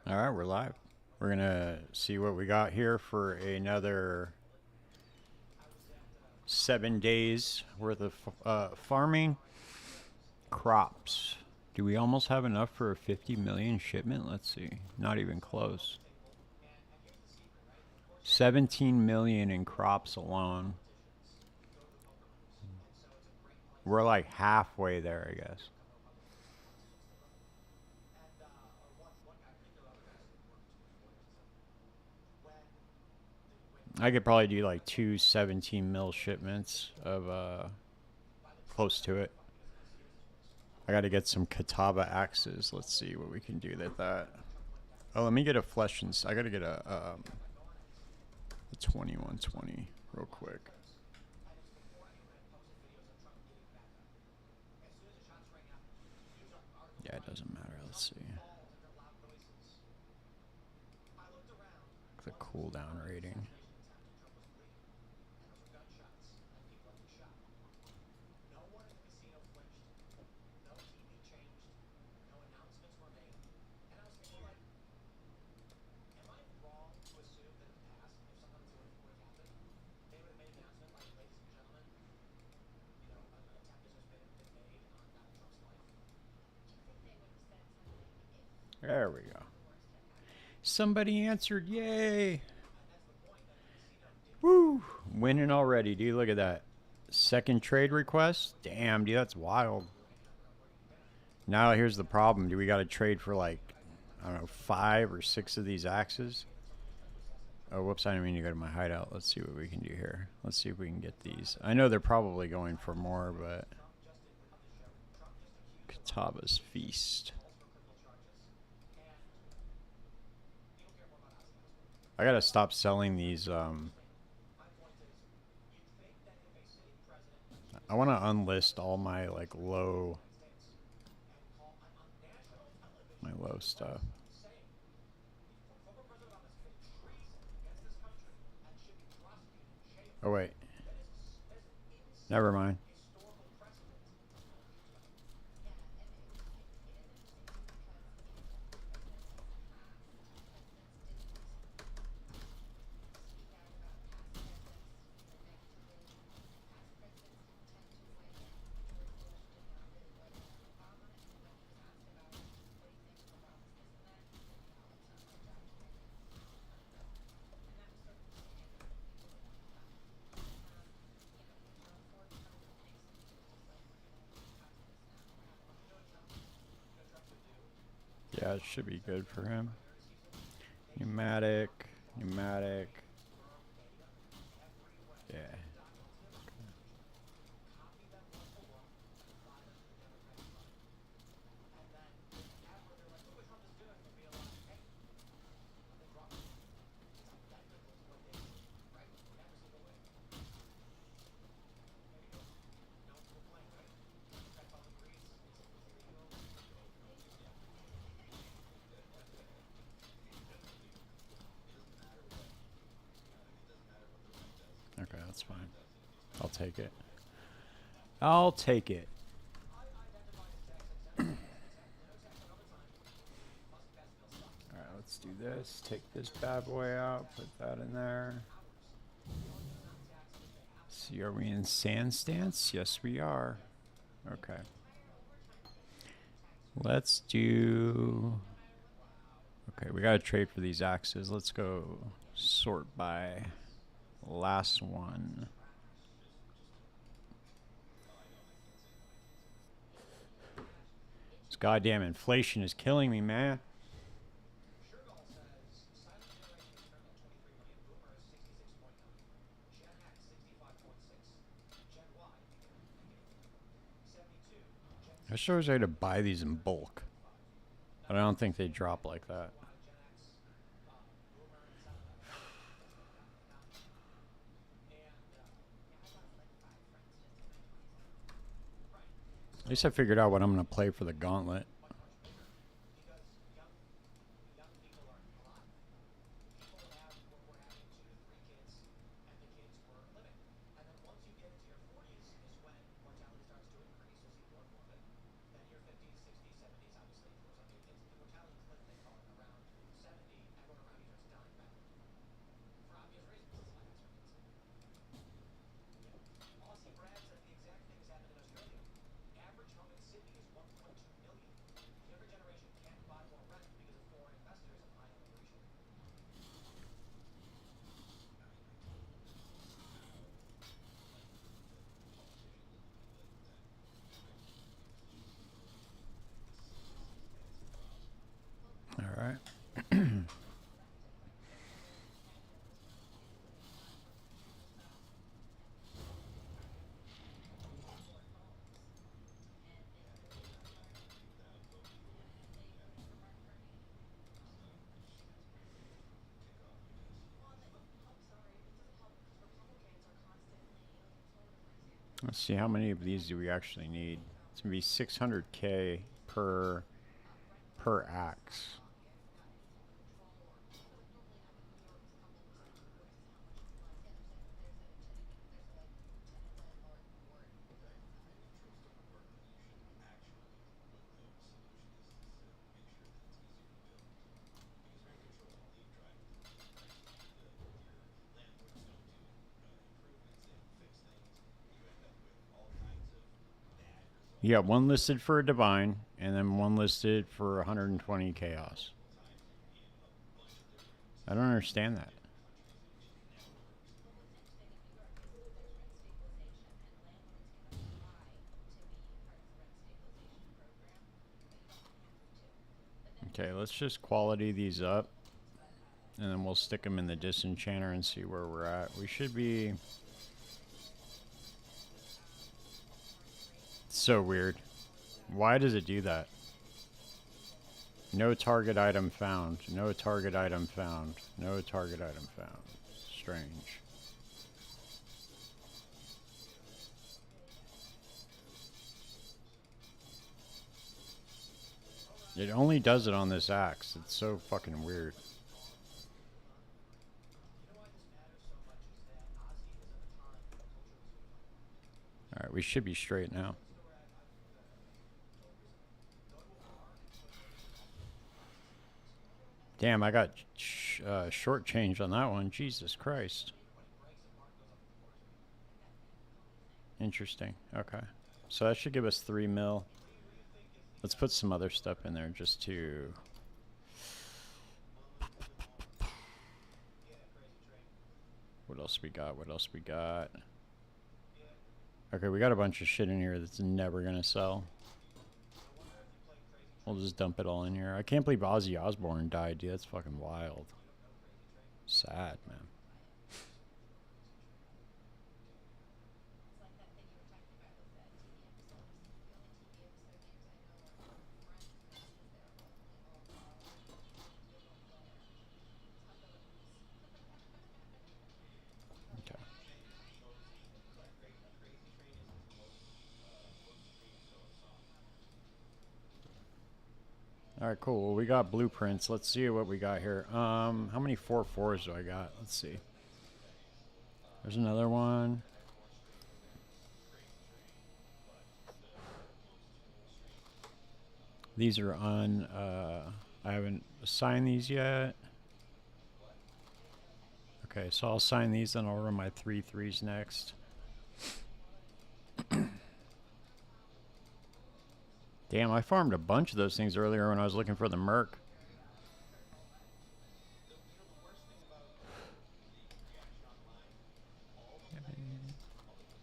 All right, we're live. We're gonna see what we got here for another 7 days worth of farming. Crops. Do we almost have enough for a 50 million shipment? Let's see. Not even close. 17 million in crops alone. We're like halfway there, I guess. I could probably do like two 17 mil shipments of close to it. I got to get some Kataba axes. Let's see what we can do with that. Oh, let me get a flesh and I got to get a 2120 real quick. Yeah, it doesn't matter. Let's see. The cooldown rating. There we go. Somebody answered. Yay. Woo. Winning already, dude. Look at that. Second trade request? Damn, dude, that's wild. Now here's the problem. Do we got to trade for like, I don't know, 5 or 6 of these axes? Oh, whoops, I didn't mean to go to my hideout. Let's see what we can do here. Let's see if we can get these. I know they're probably going for more, but... Kataba's Feast. I gotta stop selling these, I want to unlist all my, like, low stuff. Oh, wait. Never mind. Yeah, it should be good for him. Pneumatic. Yeah. Okay, that's fine. I'll take it. I'll take it. Alright, let's do this. Take this bad boy out. Put that in there. See, are we in sand stance? Yes, we are. Okay. Let's do... Okay, we gotta trade for these axes. Let's go sort by last one. This goddamn inflation is killing me, man. I sure was there to buy these in bulk. But I don't think they drop like that. At least I figured out what I'm going to play for the gauntlet. Let's see, how many of these do we actually need? It's gonna be 600k per axe. You got one listed for a divine, and then one listed for 120 chaos. I don't understand that. Okay, let's just quality these up, and then we'll stick them in the disenchanter and see where we're at. We should be... So weird. Why does it do that? No target item found. No target item found. No target item found. Strange. It only does it on this axe. It's so fucking weird. Alright, we should be straight now. Damn, I got short change on that one. Jesus Christ. Interesting. Okay. So that should give us 3 mil. Let's put some other stuff in there just to... What else we got? What else we got? Okay, we got a bunch of shit in here that's never gonna sell. We'll just dump it all in here. I can't believe Ozzy Osbourne died, dude. That's fucking wild. Sad, man. Okay. Alright, cool. Well, we got blueprints. Let's see what we got here. How many 4/4s do I got? Let's see. There's another one. These are on, I haven't assigned these yet. Okay, so I'll sign these and I'll run my 3/3s next. Damn, I farmed a bunch of those things earlier when I was looking for the Merc.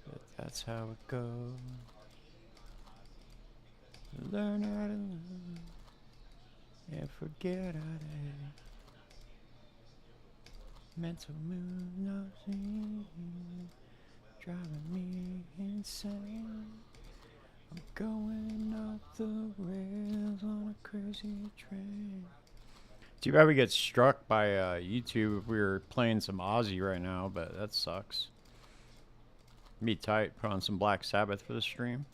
But that's how it goes. Learn how to love and forget how to. Mental mood, nothing driving me insane. I'm going off the rails on a crazy train. Too bad we get struck by YouTube if we were playing some Aussie right now, but that sucks. Be tight, put on some Black Sabbath for the stream.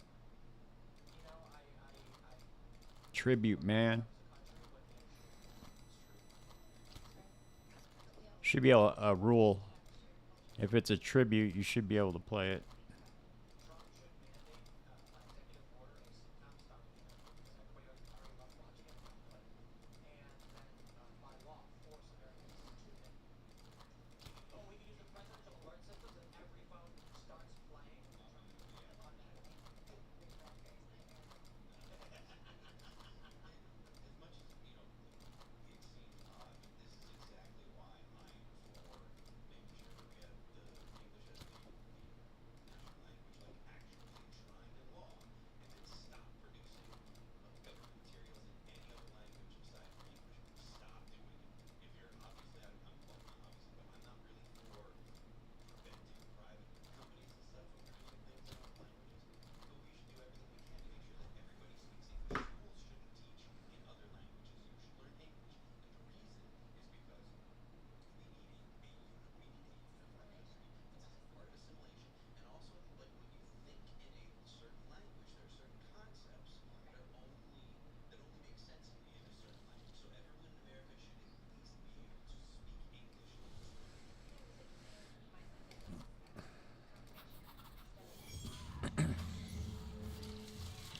Tribute, man. Should be a rule. If it's a tribute, you should be able to play it.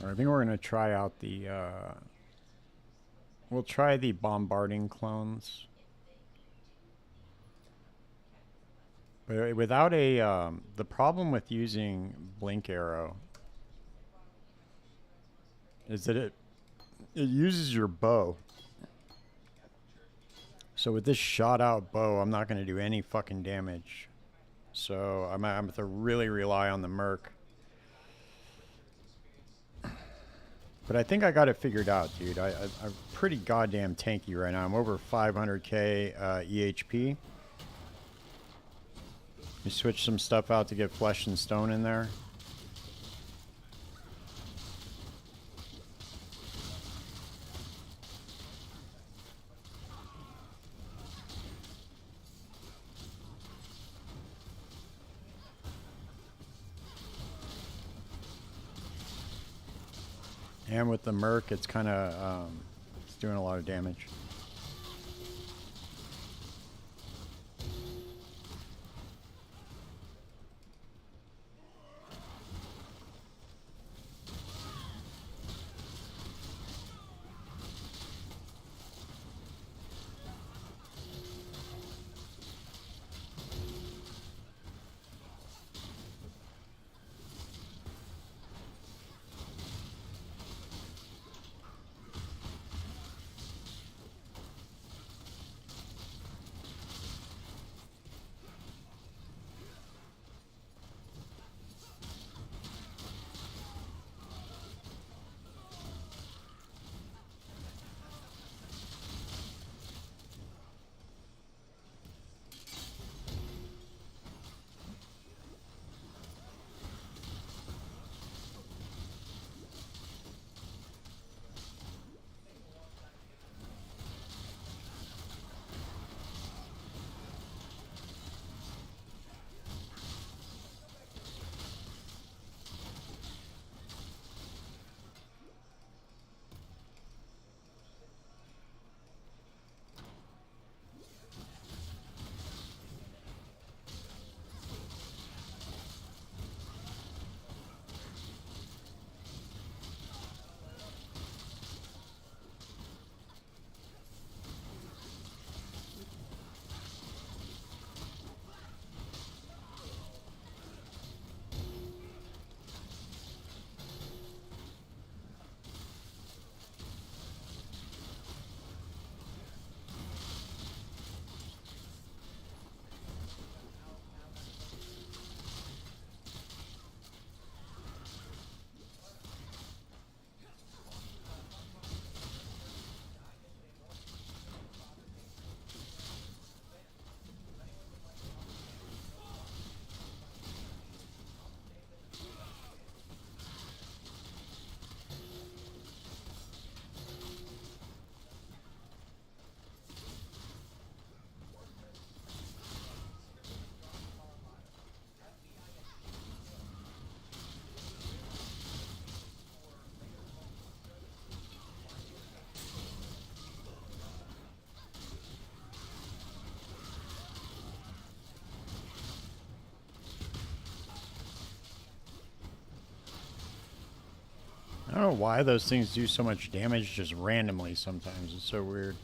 I think we're going to try out the... we'll try the bombarding clones. But without a... the problem with using blink arrow is that it uses your bow. So with this shot out bow, I'm not going to do any fucking damage. So I'm going to have to really rely on the Merc. But I think I got it figured out, dude. I'm pretty goddamn tanky right now. I'm over 500k EHP. You switch some stuff out to get flesh and stone in there. And with the Merc, it's kind of it's doing a lot of damage. I don't know why those things do so much damage just randomly sometimes. It's so weird.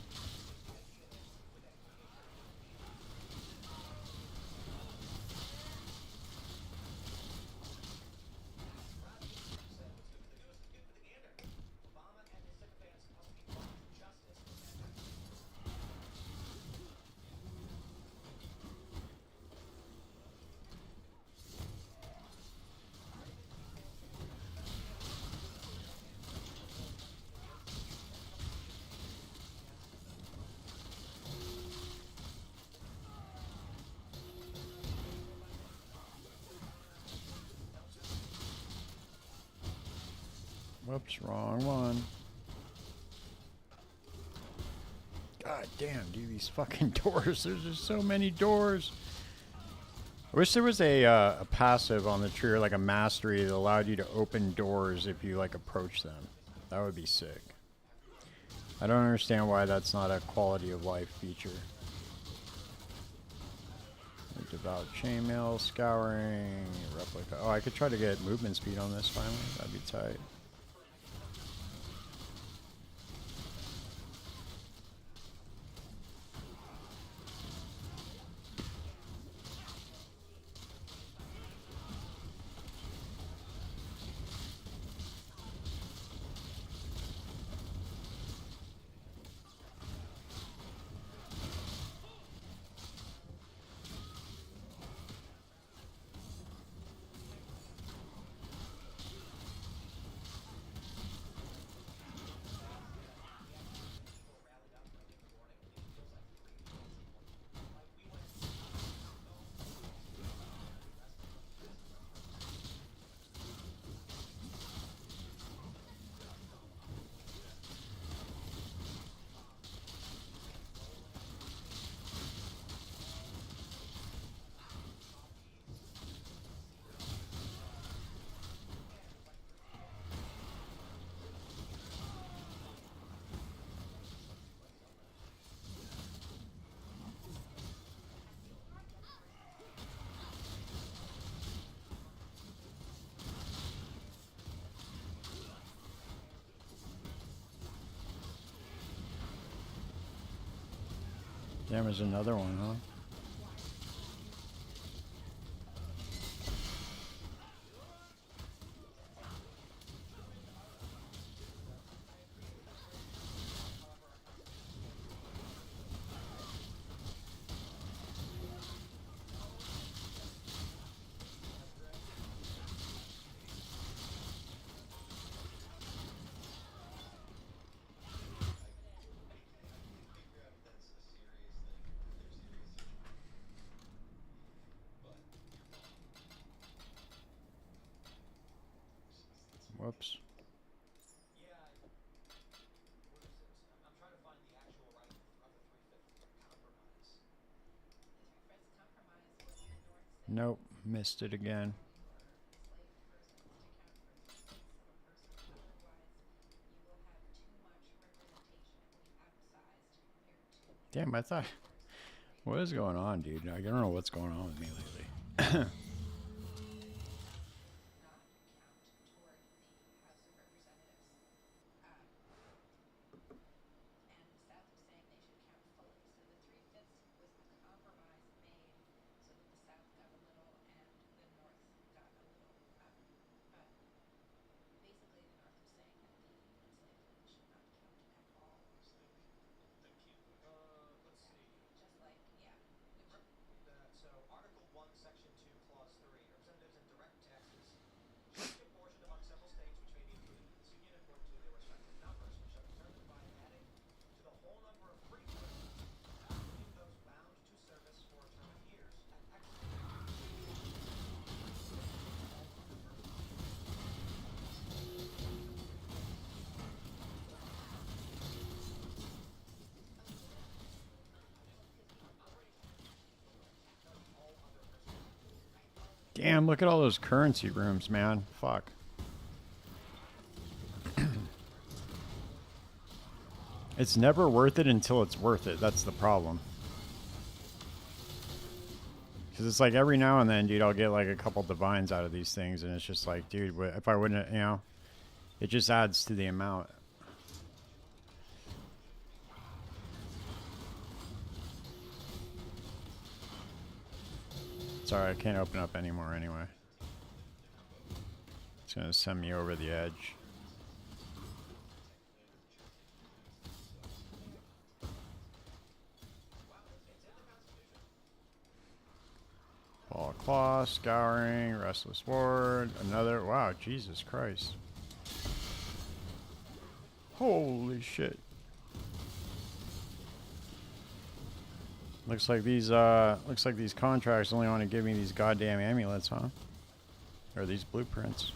Whoops, wrong one. God damn, dude, these fucking doors. There's just so many doors. I wish there was a passive on the tree, or like a mastery that allowed you to open doors if you like approach them. That would be sick. I don't understand why that's not a quality of life feature. Devout chainmail, scouring, replica. Oh, I could try to get movement speed on this finally. That'd be tight. Damn, there's another one, huh? Whoops. Nope, missed it again. Damn, I thought... What is going on, dude? I don't know what's going on with me lately. Damn, look at all those currency rooms, man. Fuck. It's never worth it until it's worth it. That's the problem. Because it's like every now and then, dude, I'll get like a couple divines out of these things. And it's just like, dude, if I wouldn't, you know, it just adds to the amount. Sorry, I can't open up anymore anyway. It's going to send me over the edge. Ball of Claw, Scouring, Restless Ward, another. Wow, Jesus Christ. Holy shit. Looks like these contracts only want to give me these goddamn amulets, huh? Or these blueprints.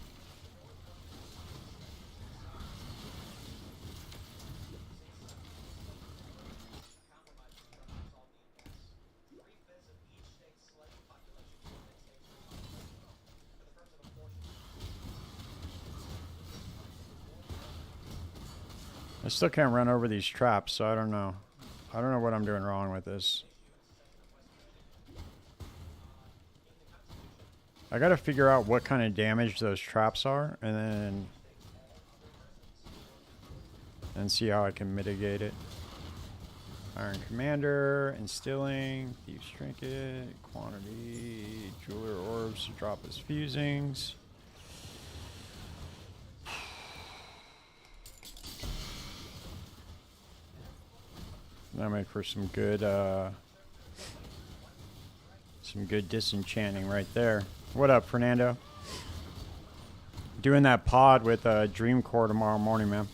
I still can't run over these traps, so I don't know. I don't know what I'm doing wrong with this. I gotta figure out what kind of damage those traps are, and see how I can mitigate it. Iron Commander, Instilling, Thieves Trinket, Quantity, Jeweler Orbs to drop his fusings. That made for some good disenchanting right there. What up, Fernando? Doing that pod with Dream Core tomorrow morning, man.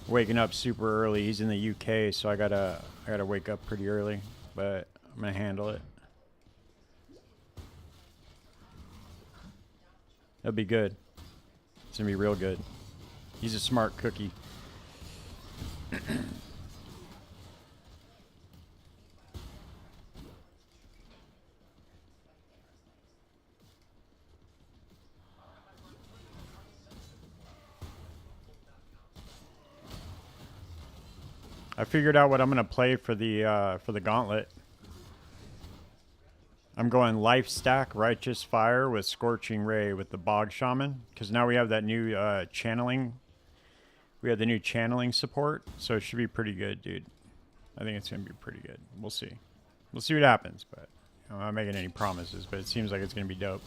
Waking up super early. He's in the UK, so I gotta wake up pretty early, but I'm gonna handle it. That'll be good. It's gonna be real good. He's a smart cookie. I figured out what I'm gonna play for the gauntlet. I'm going Life Stack, Righteous Fire with Scorching Ray with the Bog Shaman, because now we have that new channeling. We have the new channeling support, so it should be pretty good, dude. I think it's going to be pretty good. We'll see. We'll see what happens, but I'm not making any promises, but it seems like it's going to be dope.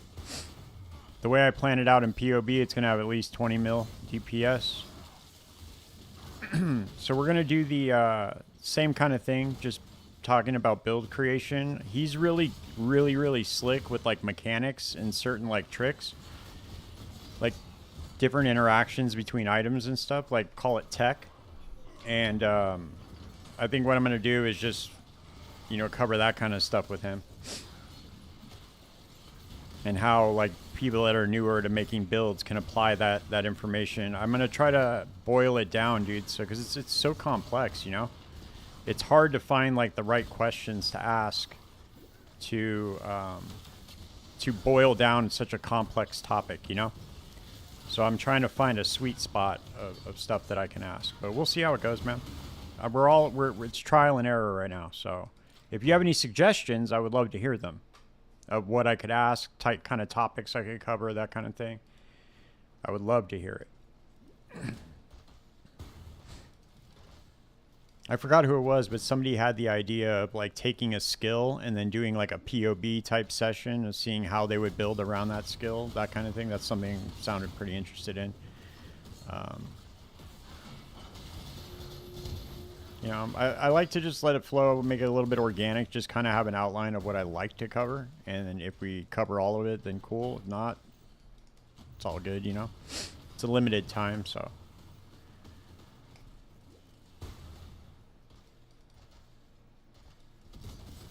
The way I plan it out in POB, it's going to have at least 20 mil DPS. So we're going to do the same kind of thing, just talking about build creation. He's really slick with like mechanics and certain like tricks. Like different interactions between items and stuff, like call it tech. And I think what I'm going to do is just, you know, cover that kind of stuff with him. And how like people that are newer to making builds can apply that information. I'm going to try to boil it down, dude, so because it's so complex, you know? It's hard to find like the right questions to ask to boil down such a complex topic, you know? So I'm trying to find a sweet spot of stuff that I can ask. But we'll see how it goes, man. It's trial and error right now. So if you have any suggestions, I would love to hear them. Of what I could ask, type kind of topics I could cover, that kind of thing. I would love to hear it. I forgot who it was, but somebody had the idea of like taking a skill and then doing like a POB type session of seeing how they would build around that skill, that kind of thing. That's something I sounded pretty interested in. You know, I like to just let it flow, make it a little bit organic, just kind of have an outline of what I like to cover. And then if we cover all of it, then cool. If not, it's all good, you know. It's a limited time, so.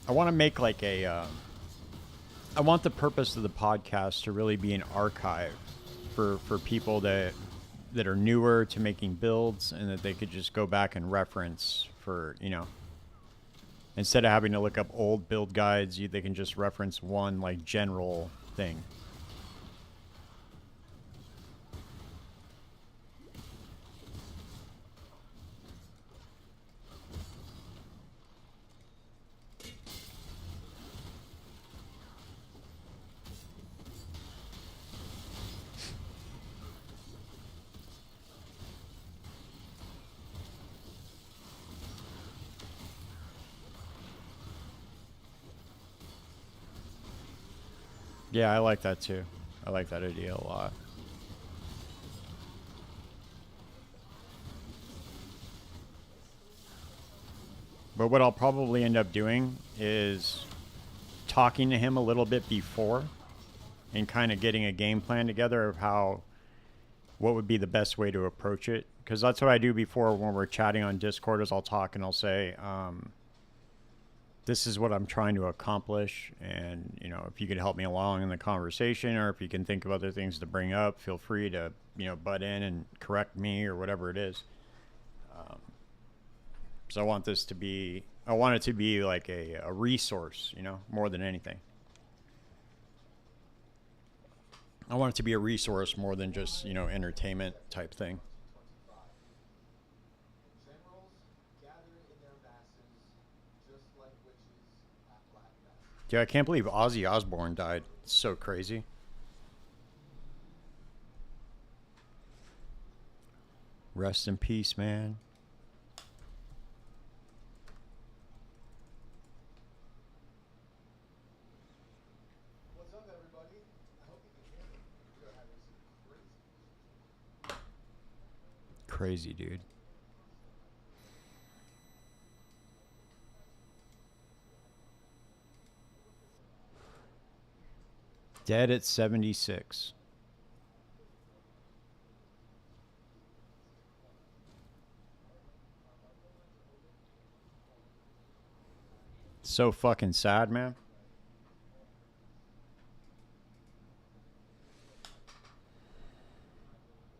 I want to make like a, I want the purpose of the podcast to really be an archive for people that are newer to making builds, and that they could just go back and reference for, you know, instead of having to look up old build guides, they can just reference one like general thing. Yeah, I like that too. I like that idea a lot. But what I'll probably end up doing is talking to him a little bit before and kind of getting a game plan together of what would be the best way to approach it. Because that's what I do before when we're chatting on Discord, is I'll talk and I'll say, this is what I'm trying to accomplish, and you know, if you could help me along in the conversation, or if you can think of other things to bring up, feel free to, you know, butt in and correct me or whatever it is. So I want it to be like a resource, you know, more than anything. I want it to be a resource more than just, you know, entertainment type thing. Dude, I can't believe Ozzy Osbourne died. It's so crazy. Rest in peace, man. What's up, everybody? I hope you can hear me. We are having some Crazy, dude. Dead at 76. So fucking sad, man.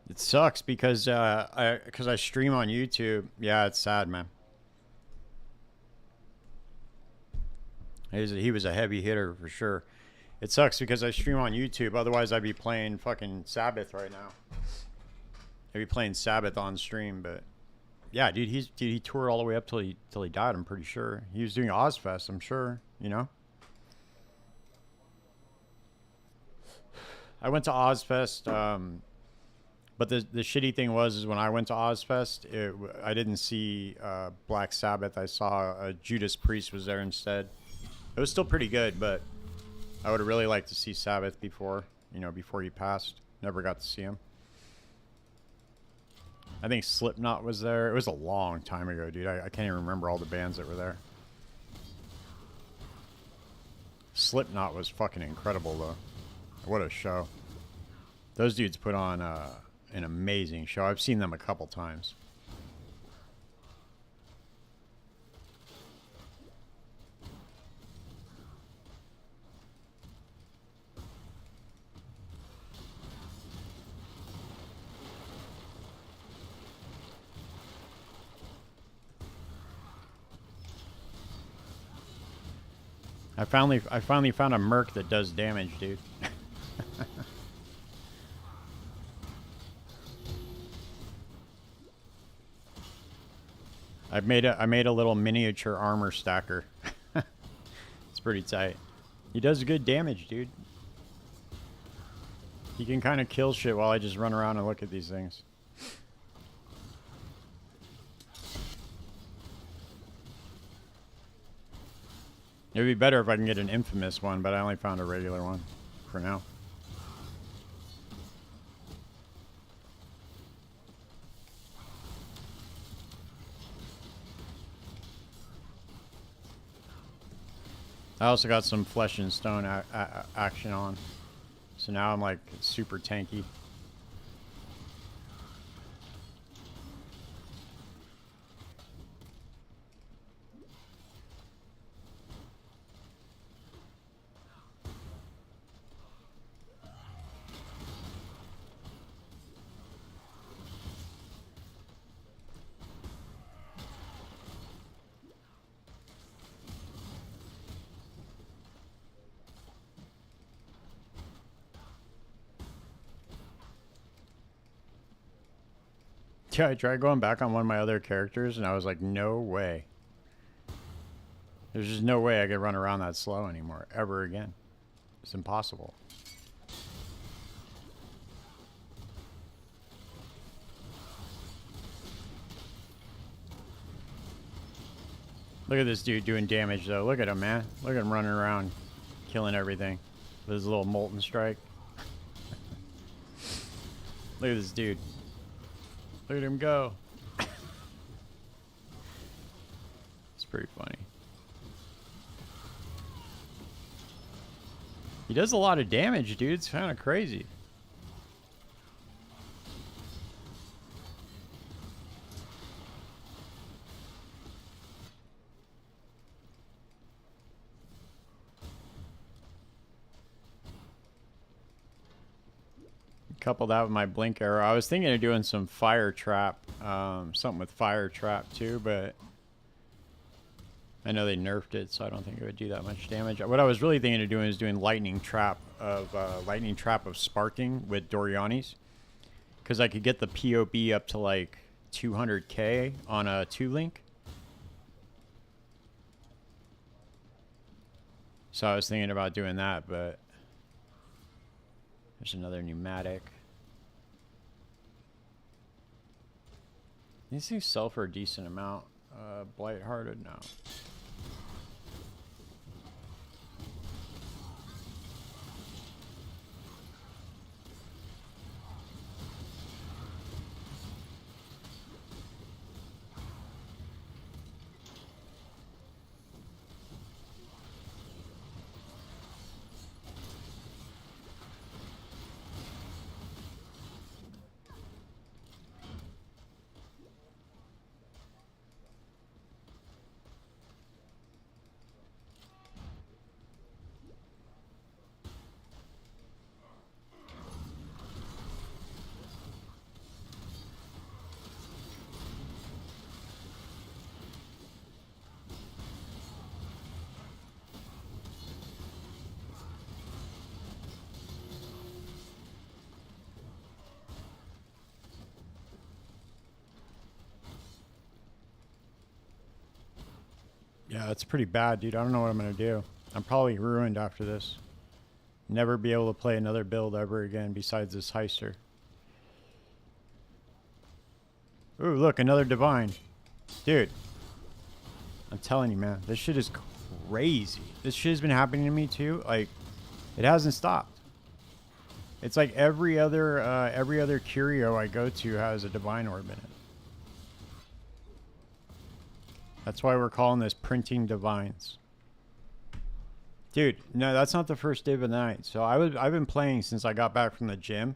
It sucks because I stream on YouTube. Yeah, it's sad, man. He was a heavy hitter for sure. It sucks because I stream on YouTube. Otherwise, I'd be playing fucking Sabbath right now. I'd be playing Sabbath on stream, but yeah, dude, he toured all the way up till he died. I'm pretty sure he was doing Ozfest. I'm sure, you know. I went to Ozfest But the shitty thing was is when I went to Ozfest, I didn't see Black Sabbath. I saw Judas Priest was there instead. It was still pretty good, but I would have really liked to see Sabbath before, before he passed. Never got to see him. I think Slipknot was there. It was a long time ago, dude. I can't even remember all the bands that were there. Slipknot was fucking incredible, though. What a show. Those dudes put on an amazing show. I've seen them a couple times. I finally found a Merc that does damage, dude. I made a little miniature armor stacker. It's pretty tight. He does good damage, dude. He can kind of kill shit while I just run around and look at these things. It would be better if I can get an infamous one, but I only found a regular one for now. I also got some flesh and stone action on. So now I'm like super tanky. Yeah, I tried going back on one of my other characters, and I was like, no way. There's just no way I could run around that slow anymore, ever again. It's impossible. Look at this dude doing damage, though. Look at him, man. Look at him running around, killing everything with his little molten strike. Look at this dude. Look at him go. It's pretty funny. He does a lot of damage, dude. It's kind of crazy. Couple that with my blink arrow. I was thinking of doing some fire trap, something with fire trap too, but I know they nerfed it, so I don't think it would do that much damage. What I was really thinking of doing is doing lightning trap of sparking with Doriani's, because I could get the POB up to like 200k on a 2-link. So I was thinking about doing that, but there's another pneumatic. These things sell for a decent amount. Blighthearted, no. Yeah, it's pretty bad, dude. I don't know what I'm going to do. I'm probably ruined after this. Never be able to play another build ever again besides this Heister. Ooh, look, another divine. Dude, I'm telling you, man, this shit is crazy. This shit has been happening to me too. Like, it hasn't stopped. It's like every other curio I go to has a divine orb in it. That's why we're calling this printing divines. Dude, no, that's not the first day of the night. So I've been playing since I got back from the gym,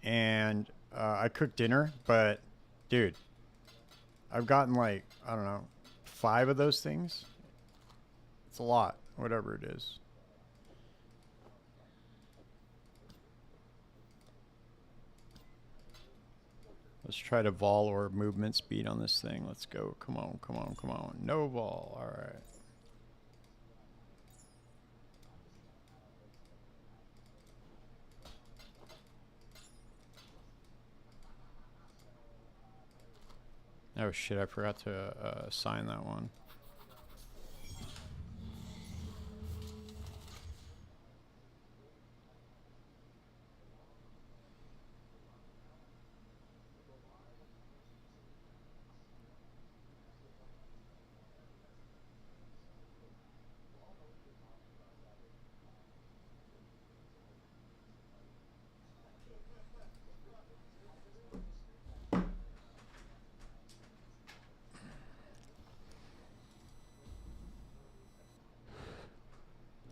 and I cooked dinner. But, dude, I've gotten like, I don't know, 5 of those things. It's a lot, whatever it is. Let's try to vol or movement speed on this thing. Let's go. Come on, come on, come on. No vol. All right. Oh shit, I forgot to sign that one.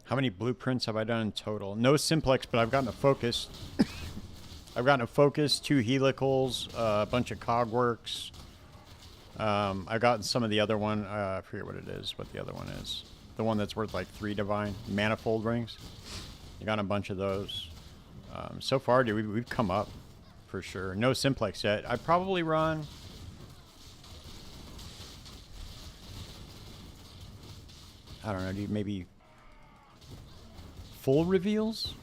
How many blueprints have I done in total? No simplex, but I've gotten a focus. I've gotten a focus, 2 helicals, a bunch of cogworks. I've gotten some of the other one. I forget what it is, what the other one is. The one that's worth like 3 divine. Manifold rings. I got a bunch of those. So far, dude, we've come up for sure. No simplex yet. I probably run... I don't know, dude, maybe... full reveals?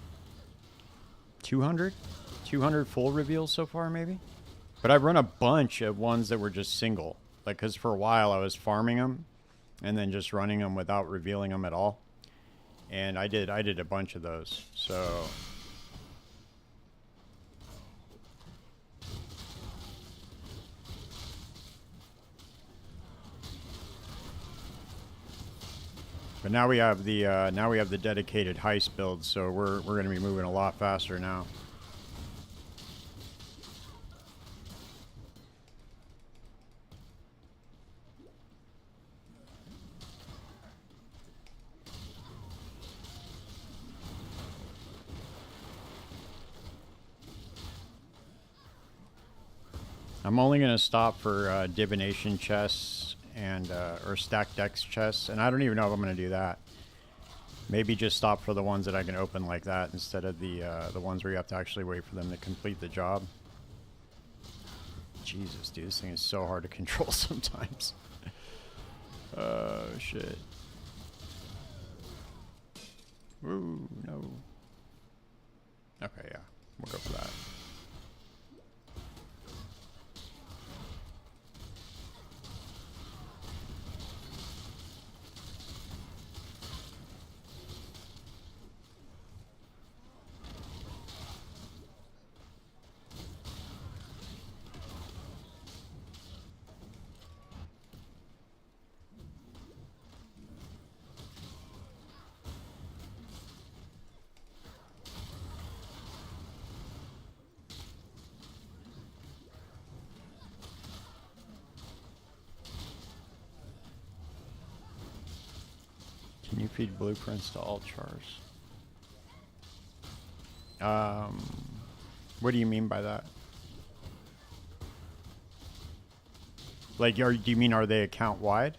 200? 200 full reveals so far, maybe? But I've run a bunch of ones that were just single. Like, because for a while I was farming them and then just running them without revealing them at all. And I did a bunch of those. So... But now we have the dedicated heist build, so we're going to be moving a lot faster now. I'm only going to stop for divination chests and or stacked dex chests, and I don't even know if I'm going to do that. Maybe just stop for the ones that I can open like that instead of the ones where you have to actually wait for them to complete the job. Jesus, dude, this thing is so hard to control sometimes. Oh, shit. Ooh, no. Okay, yeah. We'll go for that. Can you feed blueprints to all chars? What do you mean by that? Like, do you mean are they account wide?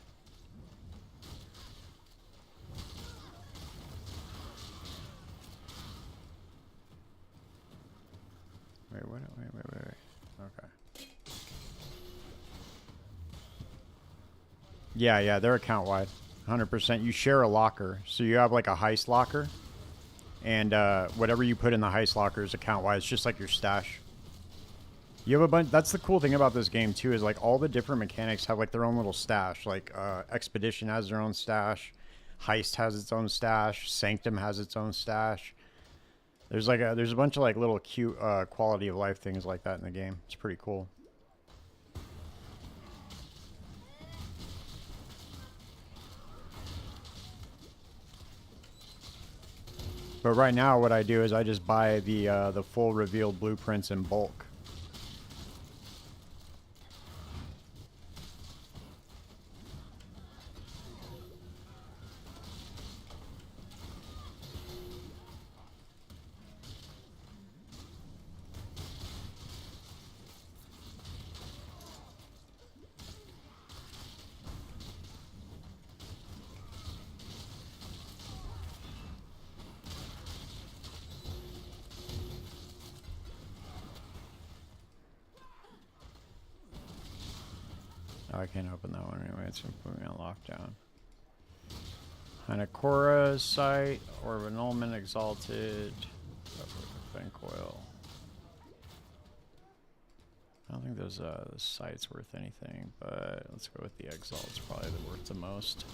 Wait. Okay. Yeah, they're account wide. 100%. You share a locker, so you have like a heist locker, and whatever you put in the heist locker is account wide. It's just like your stash. You have a bunch. That's the cool thing about this game too, is like all the different mechanics have like their own little stash. Like Expedition has their own stash, Heist has its own stash, Sanctum has its own stash. There's a bunch of like little cute quality of life things like that in the game. It's pretty cool. But right now, what I do is I just buy the full revealed blueprints in bulk. Oh, I can't open that one anyway. It's going to put me on lockdown. Hanakora's site, Orb of Annulment, Exalted, Bank Oil. I don't think those the site's worth anything, but let's go with the Exile. It's probably worth the most.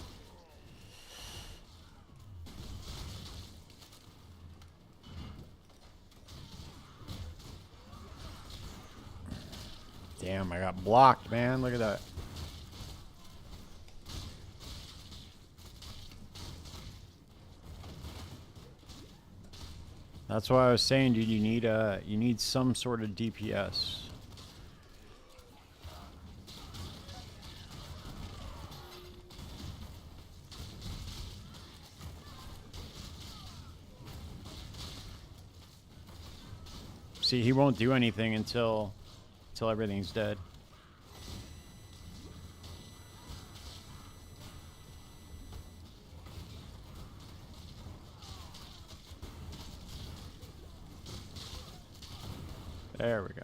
Damn, I got blocked, man. Look at that. That's why I was saying, dude, you need some sort of DPS. See, he won't do anything until everything's dead. There we go.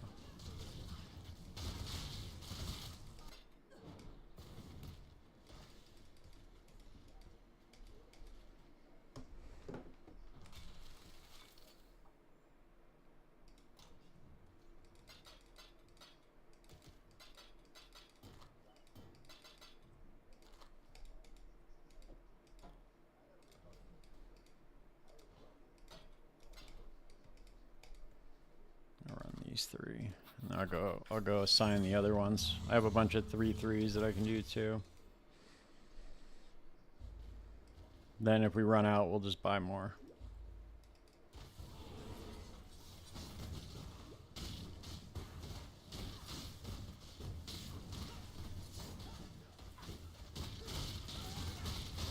These three. And I'll go assign the other ones. I have a bunch of 3/3s that I can do too. Then if we run out, we'll just buy more.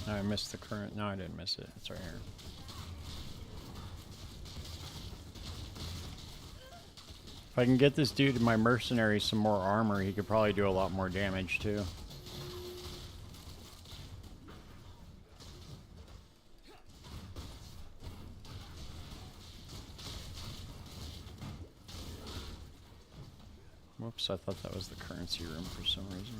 I missed the current. No, I didn't miss it. It's right here. If I can get this dude, my mercenary, some more armor, he could probably do a lot more damage too. Whoops, I thought that was the currency room for some reason.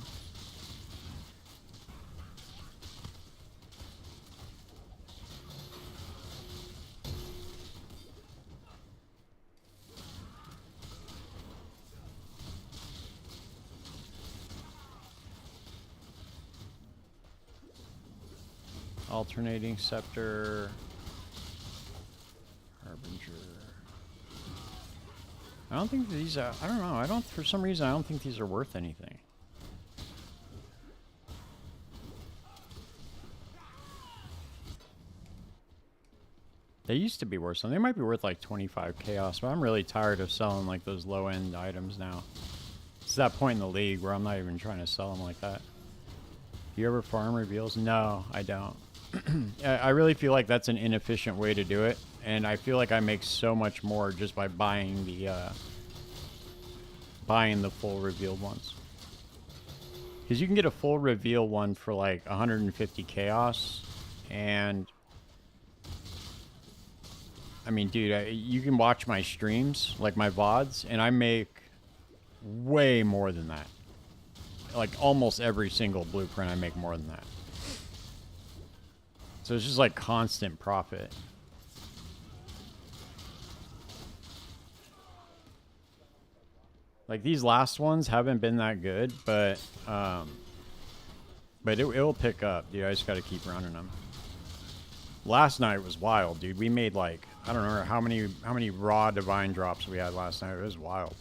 Alternating Scepter. Harbinger. I don't think these are, I don't know, for some reason I don't think these are worth anything. They used to be worth something. They might be worth like 25 chaos, but I'm really tired of selling like those low end items now. It's that point in the league where I'm not even trying to sell them like that. Do you ever farm reveals? No, I don't. I really feel like that's an inefficient way to do it, and I feel like I make so much more just by buying the full revealed ones. Because you can get a full reveal one for like 150 chaos, and I mean, dude, you can watch my streams, like my VODs, and I make way more than that. Like almost every single blueprint I make more than that. So it's just like constant profit. Like these last ones haven't been that good, but it'll pick up, dude. I just got to keep running them. Last night was wild, dude. We made like, I don't remember how many raw divine drops we had last night. It was wild.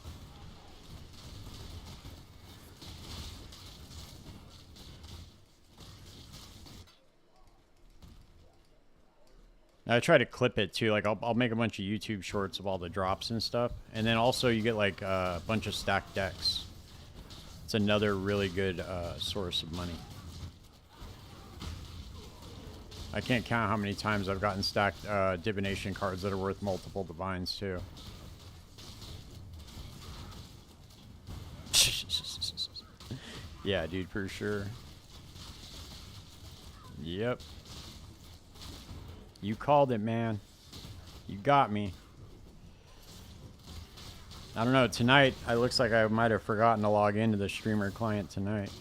I try to clip it too. Like I'll make a bunch of YouTube shorts of all the drops and stuff, and then also you get like a bunch of stacked decks. It's another really good source of money. I can't count how many times I've gotten stacked divination cards that are worth multiple divines too. Yeah, dude, for sure. Yep. You called it, man. You got me. I don't know. Tonight, it looks like I might have forgotten to log into the streamer client tonight.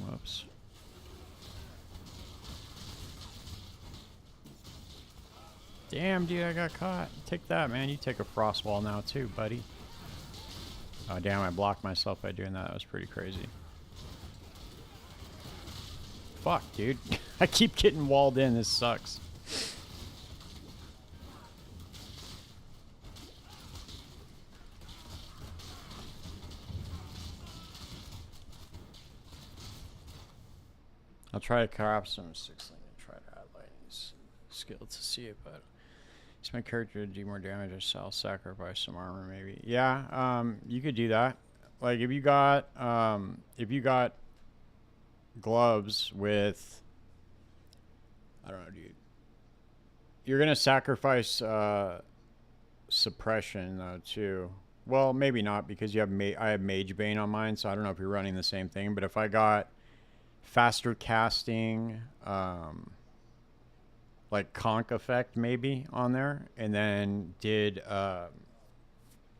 Whoops. Damn, dude, I got caught. Take that, man. You take a frost wall now, too, buddy. Oh, damn, I blocked myself by doing that. That was pretty crazy. Fuck, dude. I keep getting walled in. This sucks. I'll try to craft some 6 link and try to add lightning's skill to see it, but it's my character to do more damage or sacrifice some armor maybe. Yeah, you could do that. Like if you got gloves with, I don't know, dude. You're gonna sacrifice suppression though too. Well, maybe not because you have I have Mage Bane on mine, so I don't know if you're running the same thing. But if I got faster casting, like conk effect maybe on there, and then did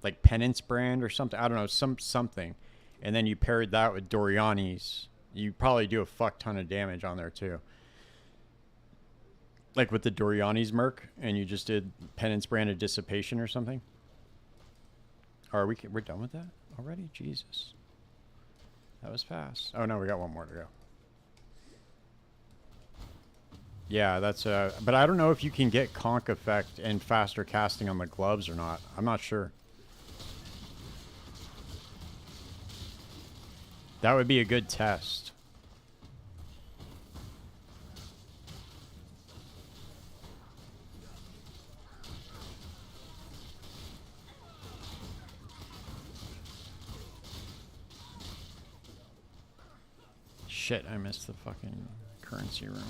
like penance brand or something, I don't know, something, and then you paired that with Doriani's, you probably do a fuck ton of damage on there too. Like with the Doriani's Merc, and you just did penance brand of dissipation or something. Are we're done with that already? Jesus, that was fast. Oh no, we got one more to go. Yeah, that's but I don't know if you can get conk effect and faster casting on the gloves or not. I'm not sure. That would be a good test. Shit, I missed the fucking currency room.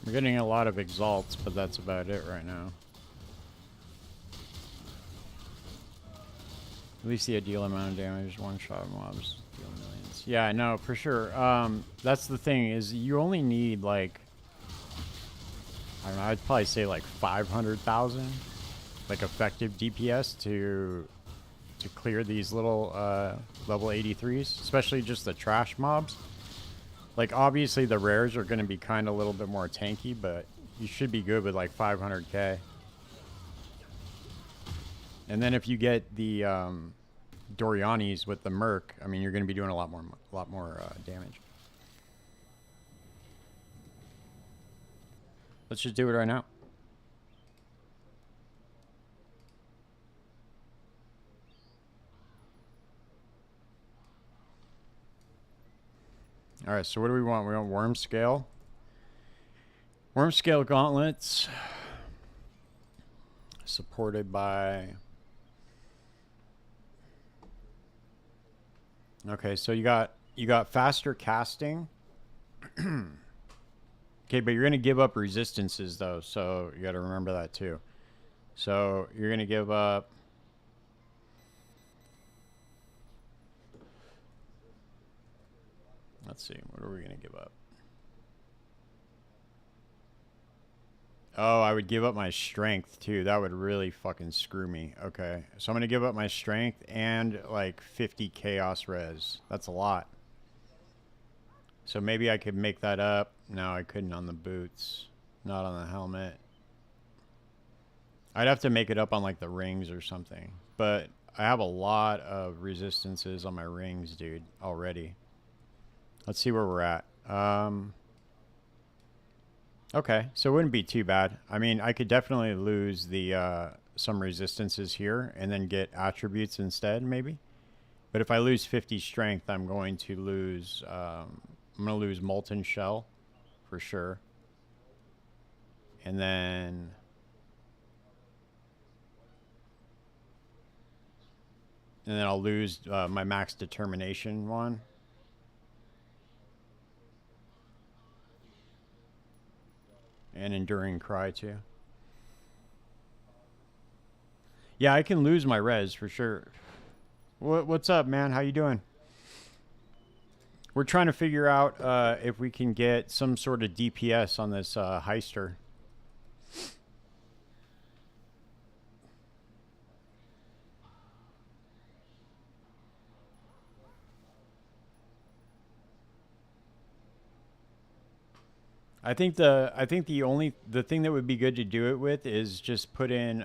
We're getting a lot of exalts, but that's about it right now. At least the ideal amount of damage, one-shot mobs deal millions. Yeah, I know, for sure. That's the thing, is you only need, like, I don't know, I'd probably say, like, 500,000, like, effective DPS to clear these little level 83s, especially just the trash mobs. Like, obviously, the rares are going to be kind of a little bit more tanky, but you should be good with, like, 500k. And then if you get the Doriani's with the Merc, I mean, you're going to be doing a lot more damage. Let's just do it right now. All right, so what do we want? We want Worm Scale. Worm Scale gauntlets. Supported by... Okay, so you got faster casting. Okay, but you're going to give up resistances, though, so you got to remember that, too. So you're going to give up. Let's see. What are we going to give up? Oh, I would give up my strength too. That would really fucking screw me. Okay. So I'm going to give up my strength and like 50 chaos res. That's a lot. So maybe I could make that up. No, I couldn't on the boots. Not on the helmet. I'd have to make it up on like the rings or something. But I have a lot of resistances on my rings, dude, already. Let's see where we're at. Okay, so it wouldn't be too bad. I mean, I could definitely lose the some resistances here and then get attributes instead, maybe. But if I lose 50 strength, I'm going to lose molten shell for sure. And then I'll lose my max determination one. And enduring cry too. Yeah, I can lose my res for sure. What's up, man? How you doing? We're trying to figure out if we can get some sort of DPS on this Heister. I think the thing that would be good to do it with is just put in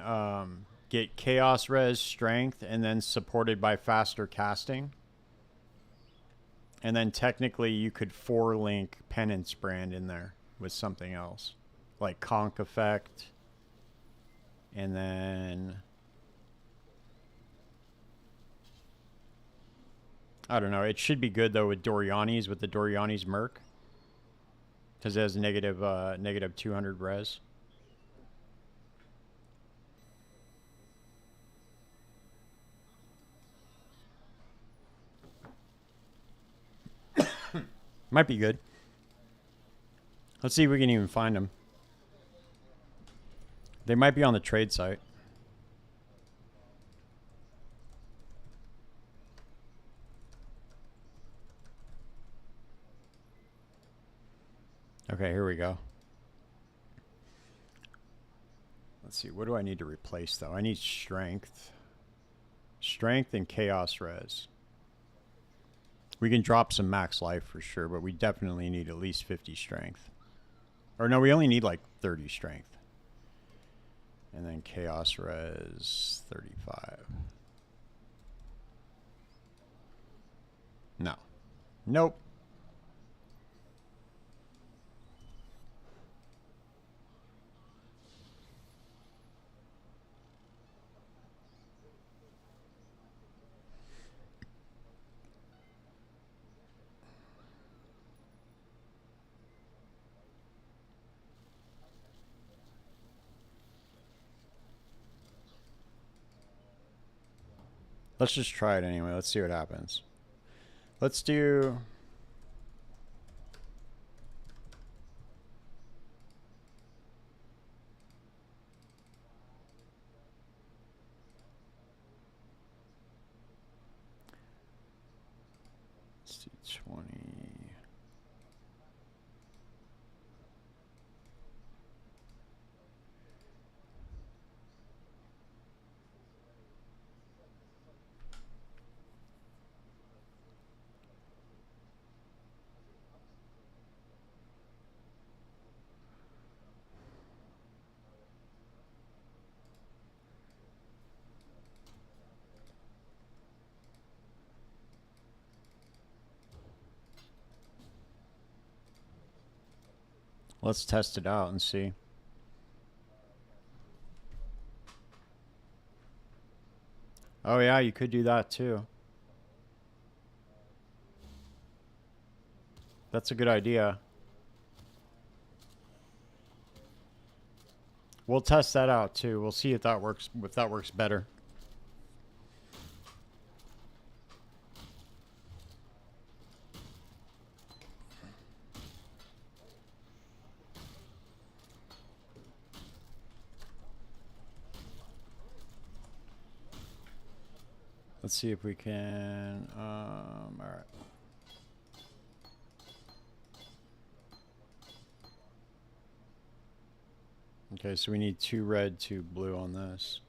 get chaos res strength and then supported by faster casting. And then technically you could 4-link penance brand in there with something else. Like conk effect. And then I don't know. It should be good though with Doriani's, with the Doriani's Merc. Because it has negative 200 res. Might be good. Let's see if we can even find them. They might be on the trade site. Okay, here we go. Let's see. What do I need to replace, though? I need strength. Strength and chaos res. We can drop some max life for sure, but we definitely need at least 50 strength. Or no, we only need like 30 strength. And then chaos res 35. No. Nope. Let's just try it anyway. Let's see what happens. Let's do... Let's do 20... Let's test it out and see. Oh yeah, you could do that too. That's a good idea. We'll test that out too. We'll see if that works better. Let's see if we can. All right. Okay, so we need 2 red, 2 blue on this.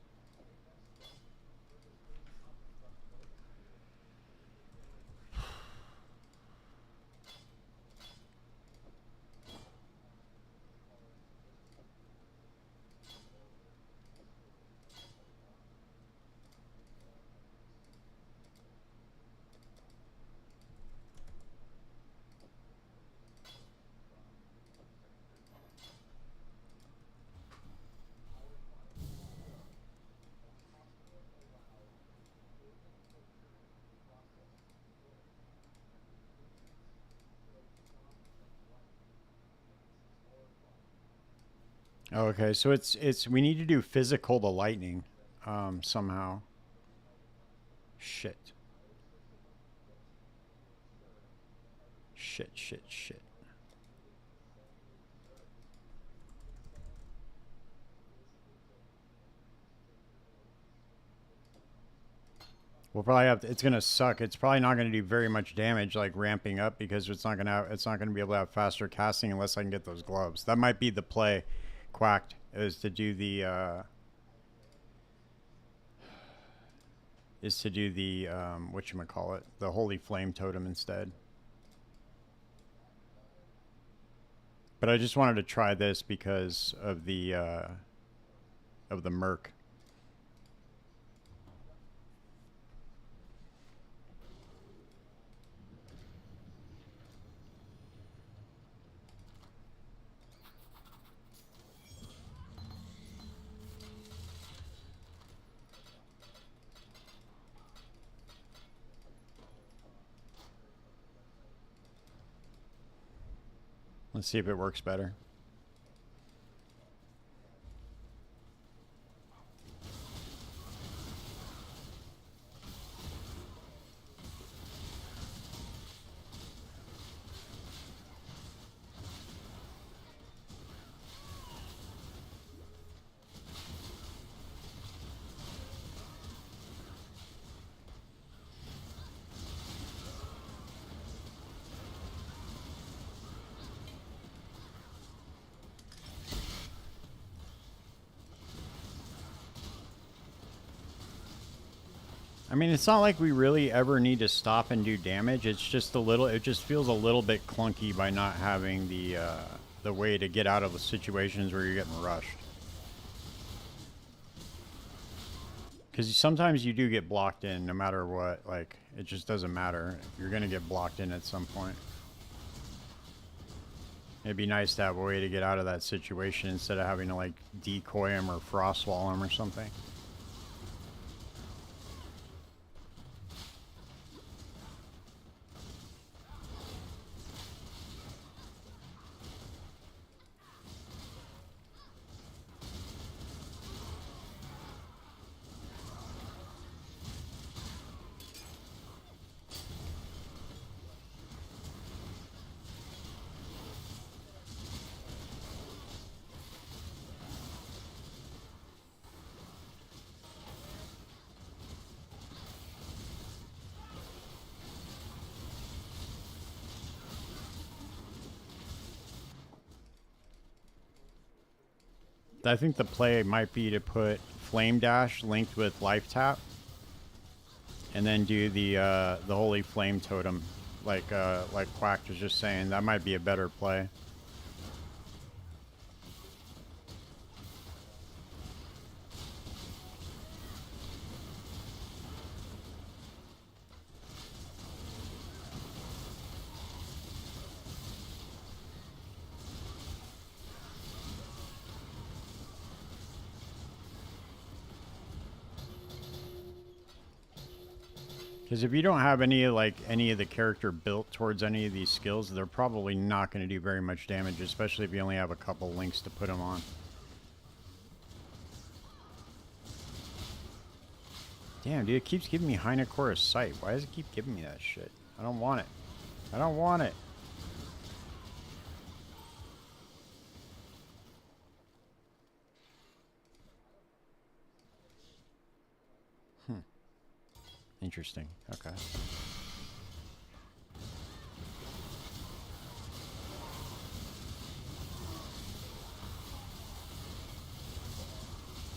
Okay, so it's we need to do physical to lightning, somehow. Shit. Shit, shit, shit. We'll probably have to, it's gonna suck. It's probably not gonna do very much damage, like ramping up, because it's not gonna be able to have faster casting unless I can get those gloves. That might be the play, Quacked, is to do the whatchamacallit, the Holy Flame Totem instead. But I just wanted to try this because of the Merc. Let's see if it works better. I mean, it's not like we really ever need to stop and do damage. It's just a little. It just feels a little bit clunky by not having the way to get out of the situations where you're getting rushed. Because sometimes you do get blocked in, no matter what. Like, it just doesn't matter. You're gonna get blocked in at some point. It'd be nice to have a way to get out of that situation instead of having to like decoy him or frost wall him or something. I think the play might be to put Flame Dash linked with Life Tap, and then do the Holy Flame Totem, like Quack was just saying. That might be a better play. Because if you don't have any of the character built towards any of these skills, they're probably not going to do very much damage, especially if you only have a couple links to put them on. Damn, dude, it keeps giving me Heinekora Sight. Why does it keep giving me that shit? I don't want it. I don't want it. Interesting. Okay.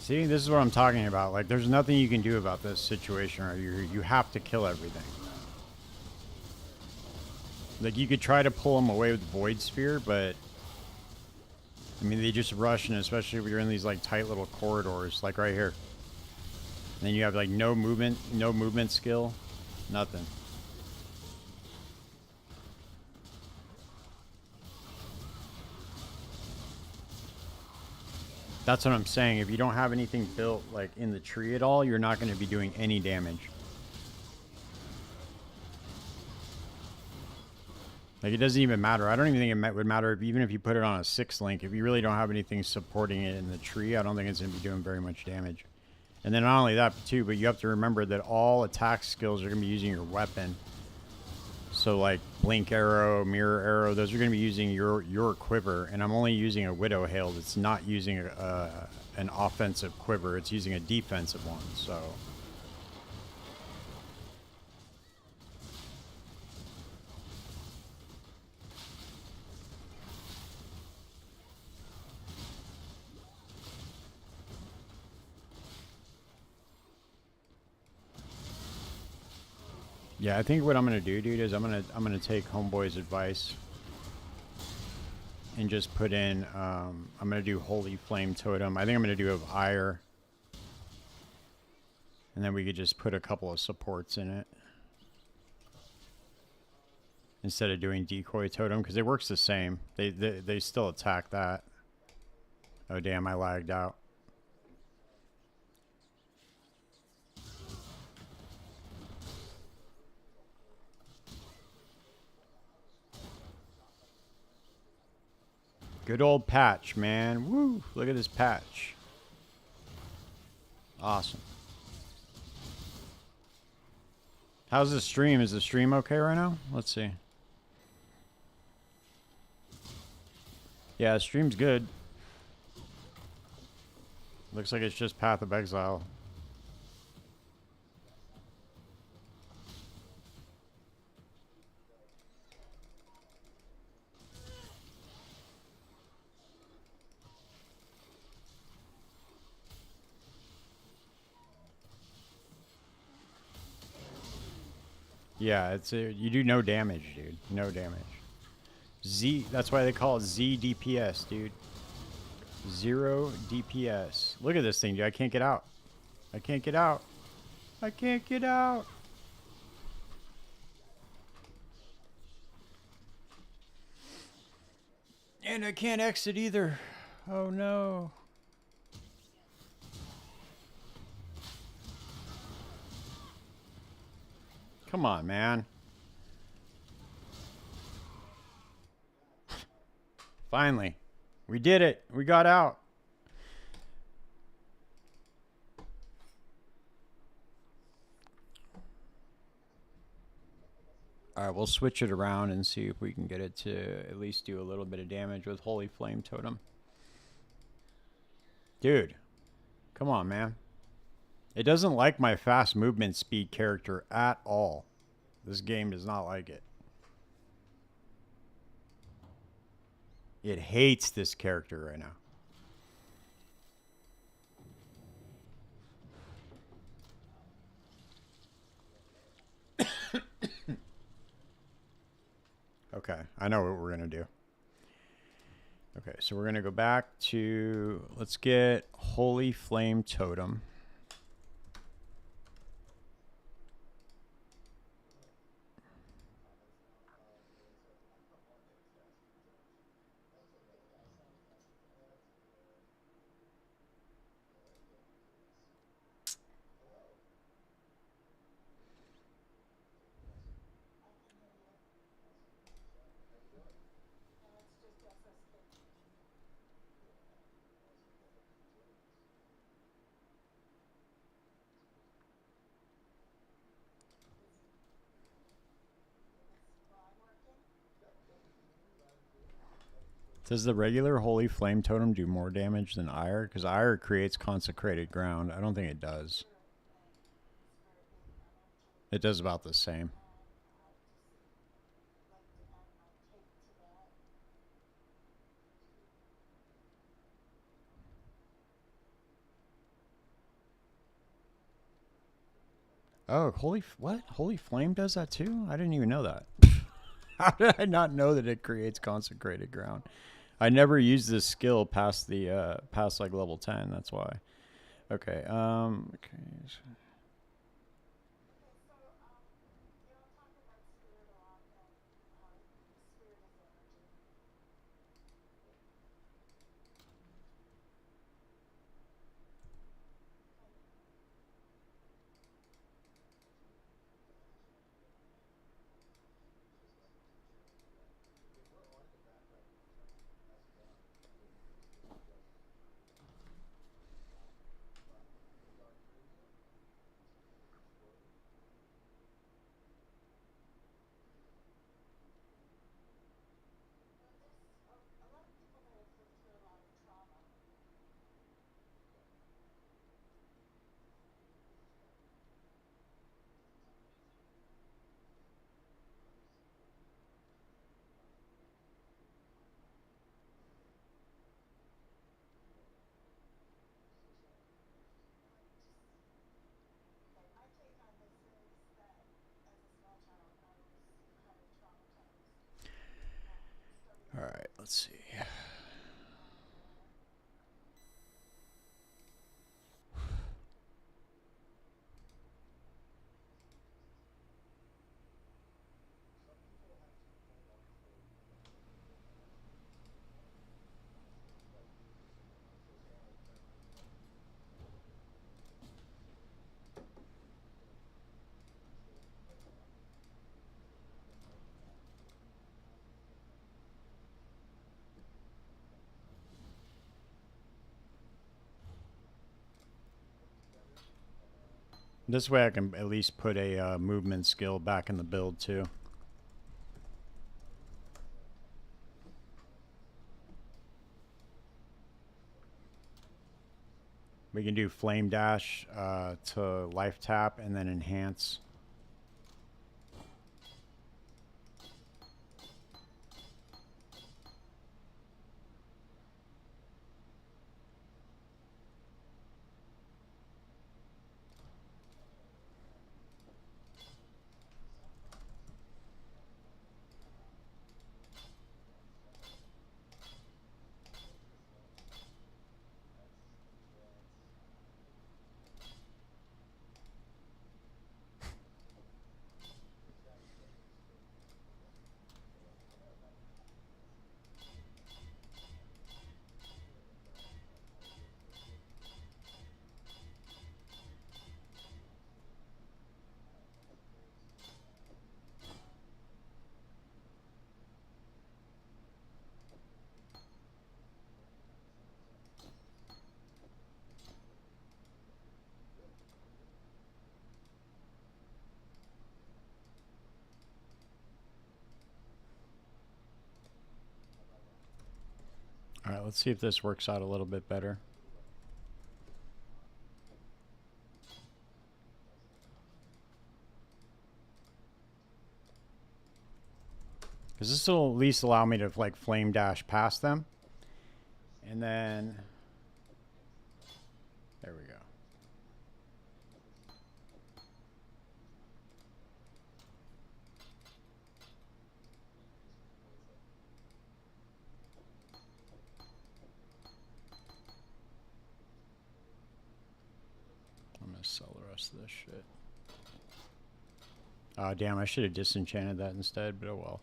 See, this is what I'm talking about. Like, there's nothing you can do about this situation, or you have to kill everything. Like, you could try to pull them away with Void Sphere, but I mean, they just rush, and especially if you're in these like tight little corridors, like right here. And then you have like no movement skill, nothing. That's what I'm saying. If you don't have anything built like in the tree at all, you're not going to be doing any damage. Like, it doesn't even matter. I don't even think it would matter even if you put it on a 6-link. If you really don't have anything supporting it in the tree, I don't think it's going to be doing very much damage. And then not only that, too, but you have to remember that all attack skills are going to be using your weapon. So, like, Blink Arrow, Mirror Arrow, those are going to be using your quiver. And I'm only using a Widow Hail. It's not using an offensive quiver. It's using a defensive one, so... Yeah, I think what I'm gonna do, dude, is I'm gonna take Homeboy's advice and just put in. I'm gonna do Holy Flame Totem. I think I'm gonna do of Ire, and then we could just put a couple of supports in it instead of doing Decoy Totem, because it works the same. They still attack that. Oh damn, I lagged out. Good old patch, man. Woo! Look at this patch. Awesome. How's the stream? Is the stream okay right now? Let's see. Yeah, the stream's good. Looks like it's just Path of Exile. Yeah, you do no damage, dude. No damage. That's why they call it Z DPS, dude. 0 DPS. Look at this thing, dude. I can't get out. I can't get out. I can't get out. And I can't exit either. Oh no. Come on, man. Finally. We did it. We got out. Alright, we'll switch it around and see if we can get it to at least do a little bit of damage with Holy Flame Totem. Dude. Come on, man. It doesn't like my fast movement speed character at all. This game does not like it. It hates this character right now. Okay, I know what we're going to do. Okay, so we're going to go back to... Let's get Holy Flame Totem. Does the regular Holy Flame Totem do more damage than Ire? Because Ire creates consecrated ground. I don't think it does. It does about the same. Oh, what? Holy Flame does that too? I didn't even know that. How did I not know that it creates consecrated ground? I never used this skill past the past like level 10. That's why. Okay. Okay. All right. Let's see. This way I can at least put a movement skill back in the build too. We can do Flame Dash to Life Tap and then Enhance. All right, let's see if this works out a little bit better. Because this will at least allow me to like Flame Dash past them. And then, there we go. I'm going to sell the rest of this shit. Oh, damn, I should have disenchanted that instead, but oh well.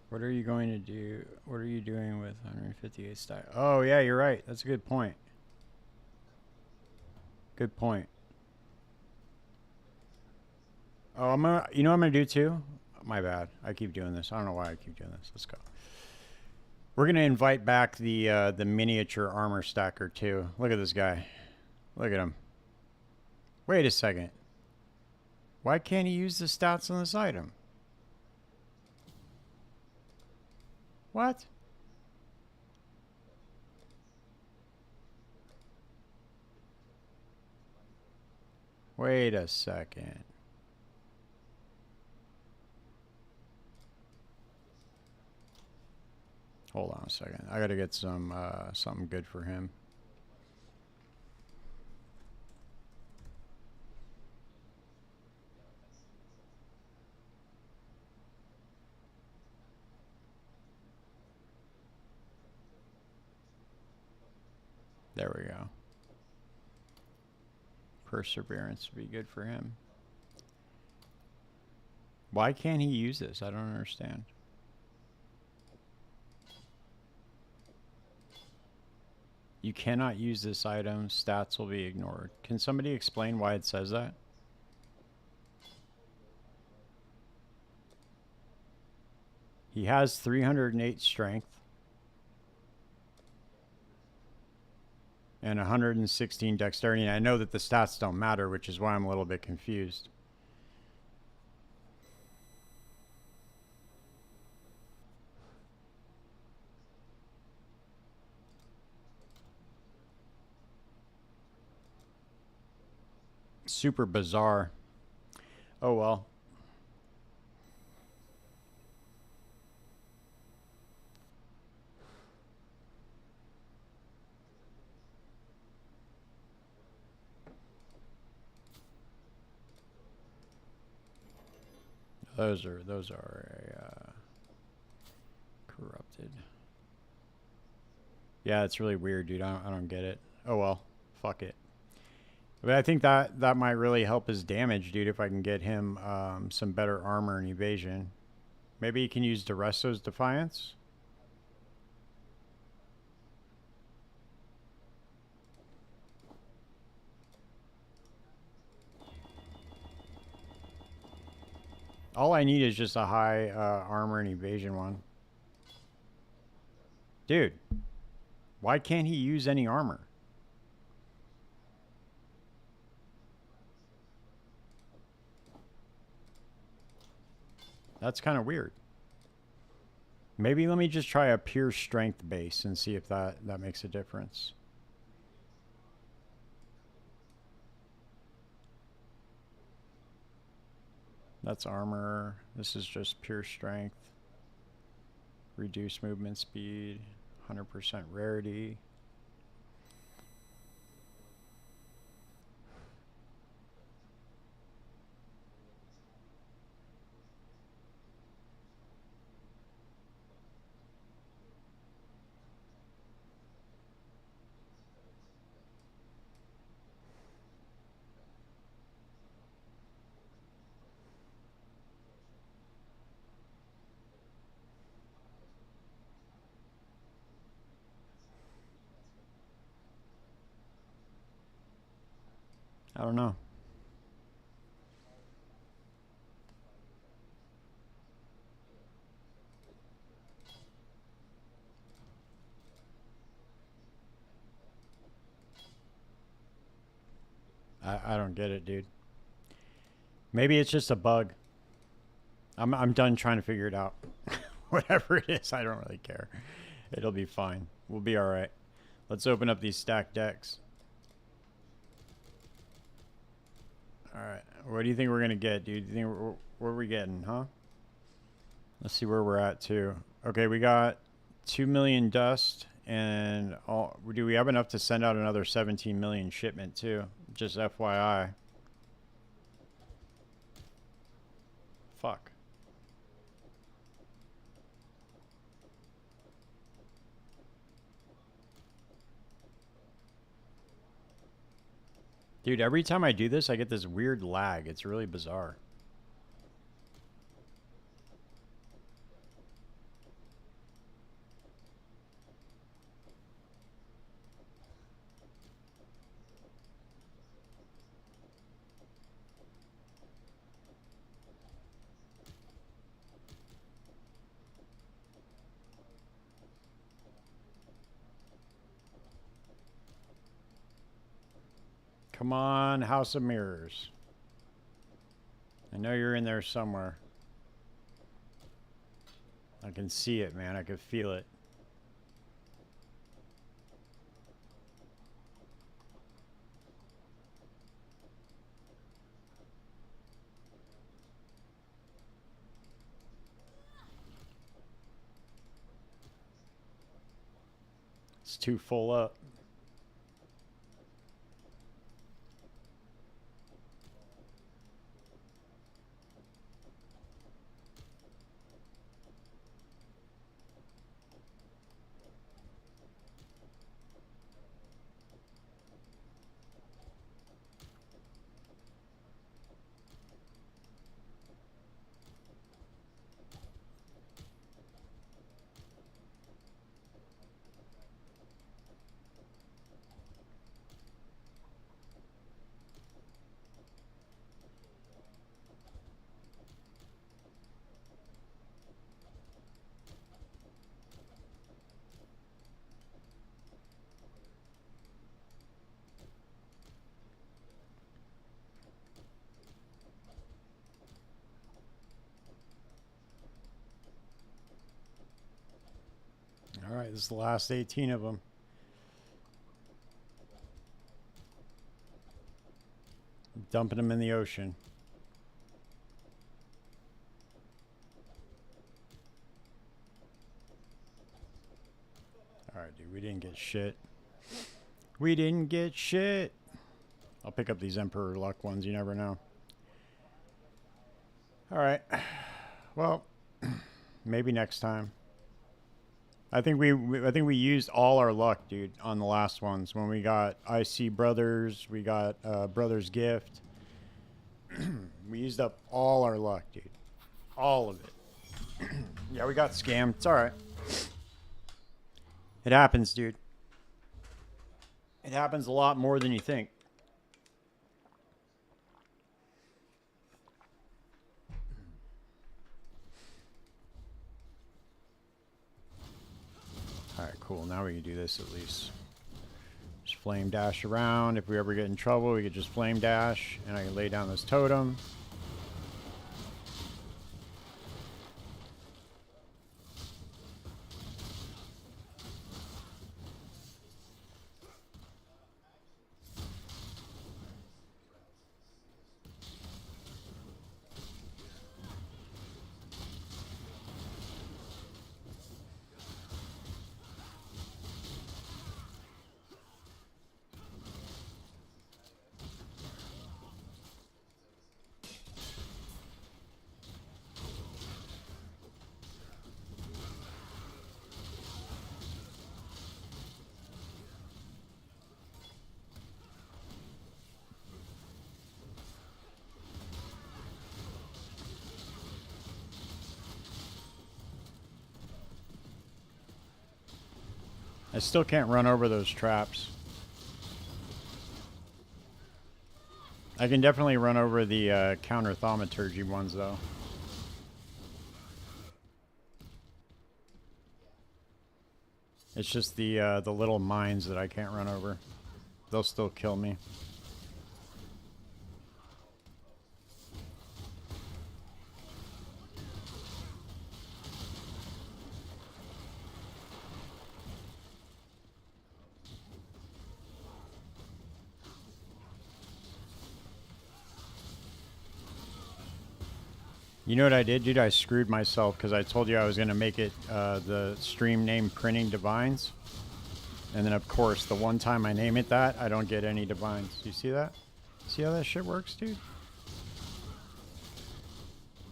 What are you going to do? What are you doing with 158 stack? Oh, yeah, you're right. That's a good point. Good point. Oh, I'm gonna. You know what I'm gonna do too? My bad. I keep doing this. I don't know why I keep doing this. Let's go. We're gonna invite back the miniature armor stacker too. Look at this guy. Look at him. Wait a second. Why can't he use the stats on this item? What? Wait a second. Hold on a second. I gotta get some something good for him. There we go. Perseverance would be good for him. Why can't he use this? I don't understand. You cannot use this item. Stats will be ignored. Can somebody explain why it says that? He has 308 strength and 116 dexterity. And I know that the stats don't matter, which is why I'm a little bit confused. Super bizarre. Oh well. Those are corrupted. Yeah, it's really weird, dude. I don't get it. Oh well, fuck it. But I think that might really help his damage, dude. If I can get him some better armor and evasion, maybe he can use Deresto's Defiance. All I need is just a high armor and evasion one. Dude, why can't he use any armor? That's kind of weird. Maybe let me just try a pure strength base and see if that makes a difference. That's armor. This is just pure strength. Reduce movement speed. 100% rarity. I don't know. I don't get it, dude. Maybe it's just a bug. I'm done trying to figure it out. Whatever it is, I don't really care. It'll be fine. We'll be all right. Let's open up these stacked decks. All right. What do you think we're gonna get, dude? Do you think what are we getting, huh? Let's see where we're at too. Okay, we got 2 million dust, and do we have enough to send out another 17 million shipment too? Just FYI. Fuck. Dude, every time I do this, I get this weird lag. It's really bizarre. Come on, House of Mirrors. I know you're in there somewhere. I can see it, man. I can feel it. It's too full up. All right, this is the last 18 of them. Dumping them in the ocean. All right, dude, we didn't get shit. We didn't get shit. I'll pick up these Emperor Luck ones. You never know. All right. Well, maybe next time. I think we used all our luck, dude, on the last ones. When we got IC Brothers, we got Brothers Gift. We used up all our luck, dude. All of it. Yeah, we got scammed. It's all right. It happens, dude. It happens a lot more than you think. Alright, cool. Now we can do this at least. Just flame dash around. If we ever get in trouble, we could just flame dash. And I can lay down this totem. I still can't run over those traps. I can definitely run over the counter thaumaturgy ones, though. It's just the little mines that I can't run over. They'll still kill me. You know what I did, dude? I screwed myself because I told you I was going to make it the stream name Printing Divines. And then, of course, the one time I name it that, I don't get any divines. You see that? See how that shit works, dude?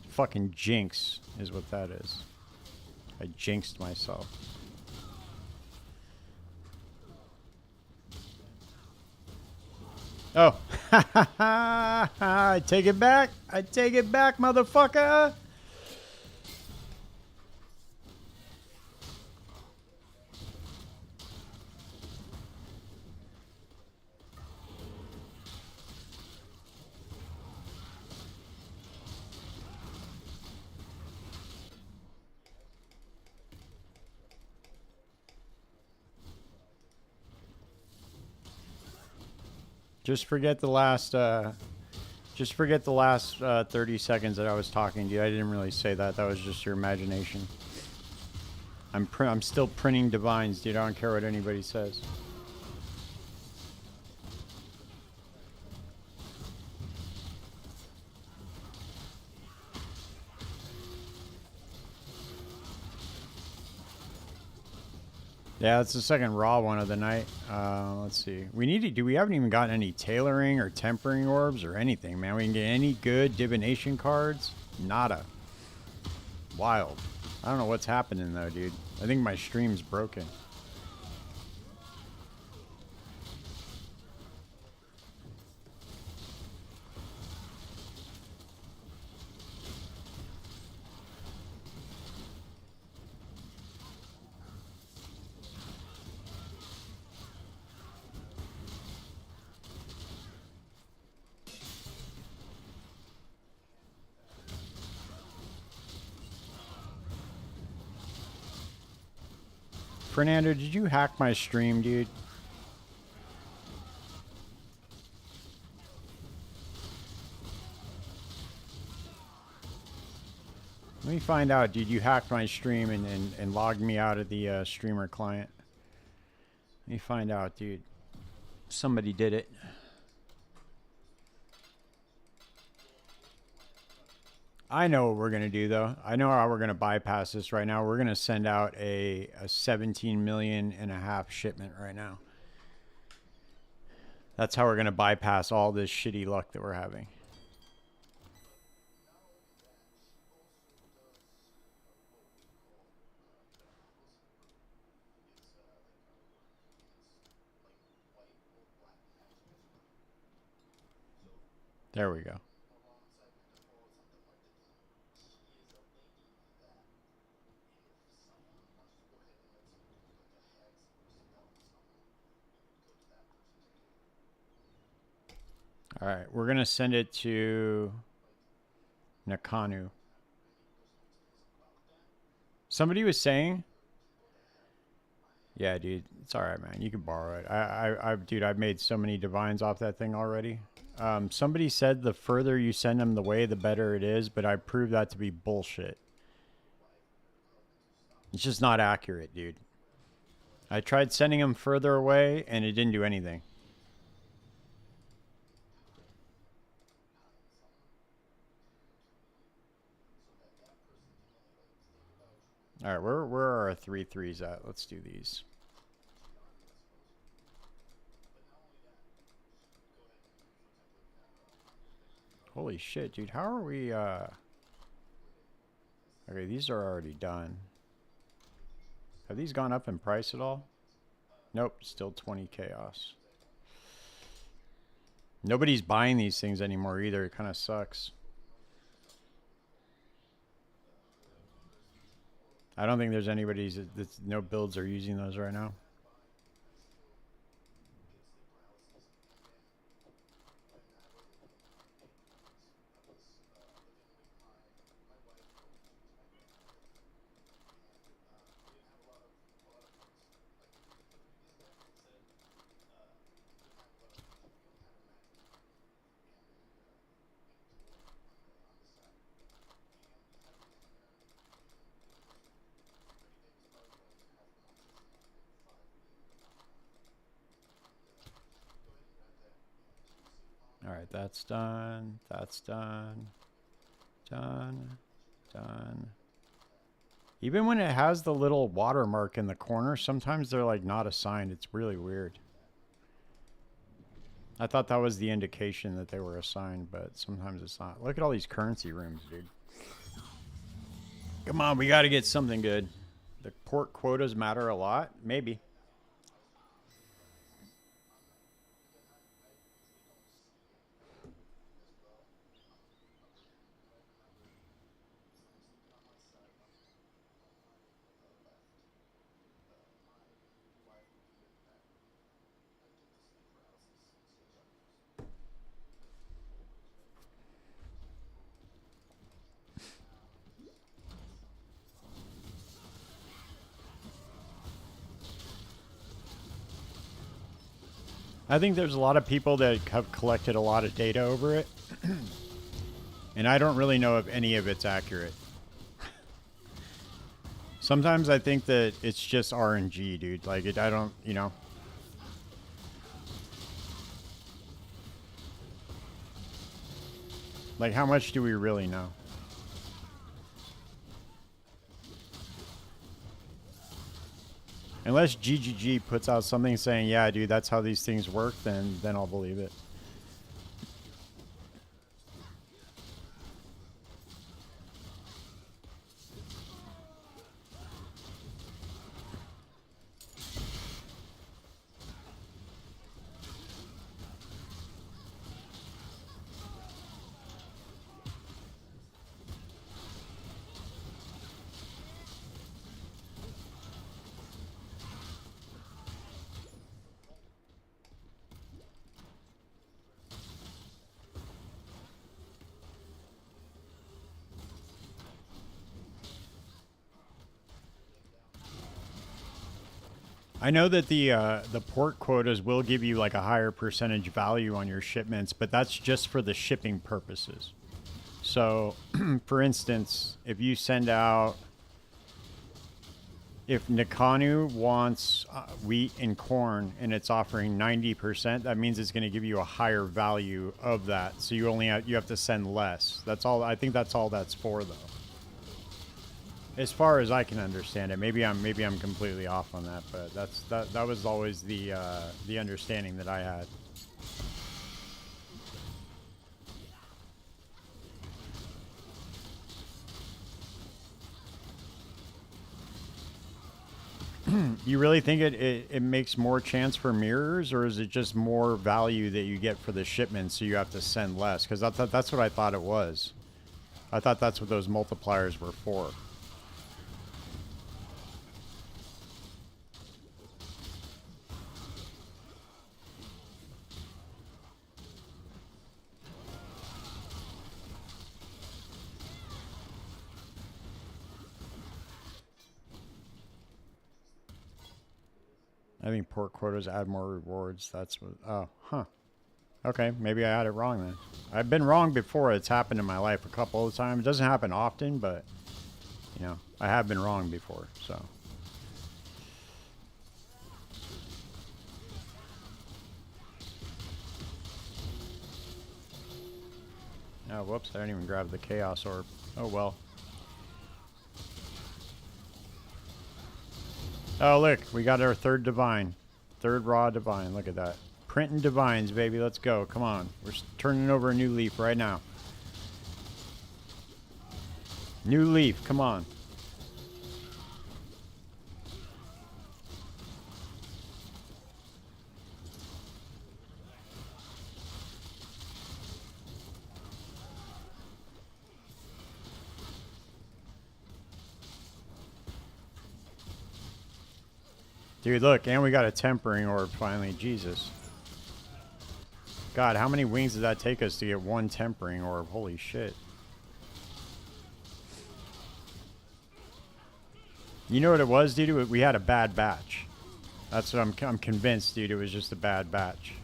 Fucking jinx is what that is. I jinxed myself. Oh. I take it back. I take it back, motherfucker. Just forget the last 30 seconds that I was talking to you. I didn't really say that. That was just your imagination. I'm still printing divines, dude. I don't care what anybody says. Yeah, it's the second raw one of the night. Let's see. We need to do. We haven't even gotten any tailoring or tempering orbs or anything, man. We can get any good divination cards. Nada. Wild. I don't know what's happening though, dude. I think my stream's broken. Fernando, did you hack my stream, dude? Let me find out, dude. You hacked my stream and logged me out of the streamer client. Let me find out, dude. Somebody did it. I know what we're going to do, though. I know how we're going to bypass this right now. We're going to send out a 17 million and a half shipment right now. That's how we're going to bypass all this shitty luck that we're having. There we go. All right, we're going to send it to Nakanu. Somebody was saying, yeah, dude, it's all right, man. You can borrow it. Dude, I've made so many divines off that thing already. Somebody said the further you send them the way, the better it is, but I proved that to be bullshit. It's just not accurate, dude. I tried sending them further away, and it didn't do anything. All right, where are our 3/3s at? Let's do these. Holy shit, dude. How are we, Okay, these are already done. Have these gone up in price at all? Nope, still 20 chaos. Nobody's buying these things anymore either. It kind of sucks. I don't think there's anybody's that's no builds are using those right now. All right, that's done. That's done. Done. Done. Even when it has the little watermark in the corner, sometimes they're like not assigned. It's really weird. I thought that was the indication that they were assigned, but sometimes it's not. Look at all these currency rooms, dude. Come on, we got to get something good. The port quotas matter a lot. Maybe. I think there's a lot of people that have collected a lot of data over it. And I don't really know if any of it's accurate. Sometimes I think that it's just RNG, dude. Like, I don't, you know. Like, how much do we really know? Unless GGG puts out something saying, yeah, dude, that's how these things work, then I'll believe it. I know that the port quotas will give you like a higher percentage value on your shipments, but that's just for the shipping purposes. So, for instance, if you send out, if Nakanu wants wheat and corn and it's offering 90%, that means it's going to give you a higher value of that. So you have to send less. That's all. I think that's all that's for, though. As far as I can understand it, maybe I'm completely off on that, but that was always the understanding that I had. You really think it makes more chance for mirrors, or is it just more value that you get for the shipment, so you have to send less? Because that's what I thought it was. I thought that's what those multipliers were for. I think port quotas add more rewards. That's what. Oh, huh. Okay, maybe I had it wrong then. I've been wrong before. It's happened in my life a couple of times. It doesn't happen often, but you know, I have been wrong before. So. Oh, whoops! I didn't even grab the chaos orb. Oh well. Oh, look, we got our third divine. Third raw divine. Look at that. Printing divines, baby. Let's go. Come on. We're turning over a new leaf right now. New leaf. Come on. Dude, look. And we got a tempering orb finally. Jesus. God, how many wings did that take us to get one tempering orb? Holy shit. You know what it was, dude? We had a bad batch. That's what I'm convinced, dude. It was just a bad batch.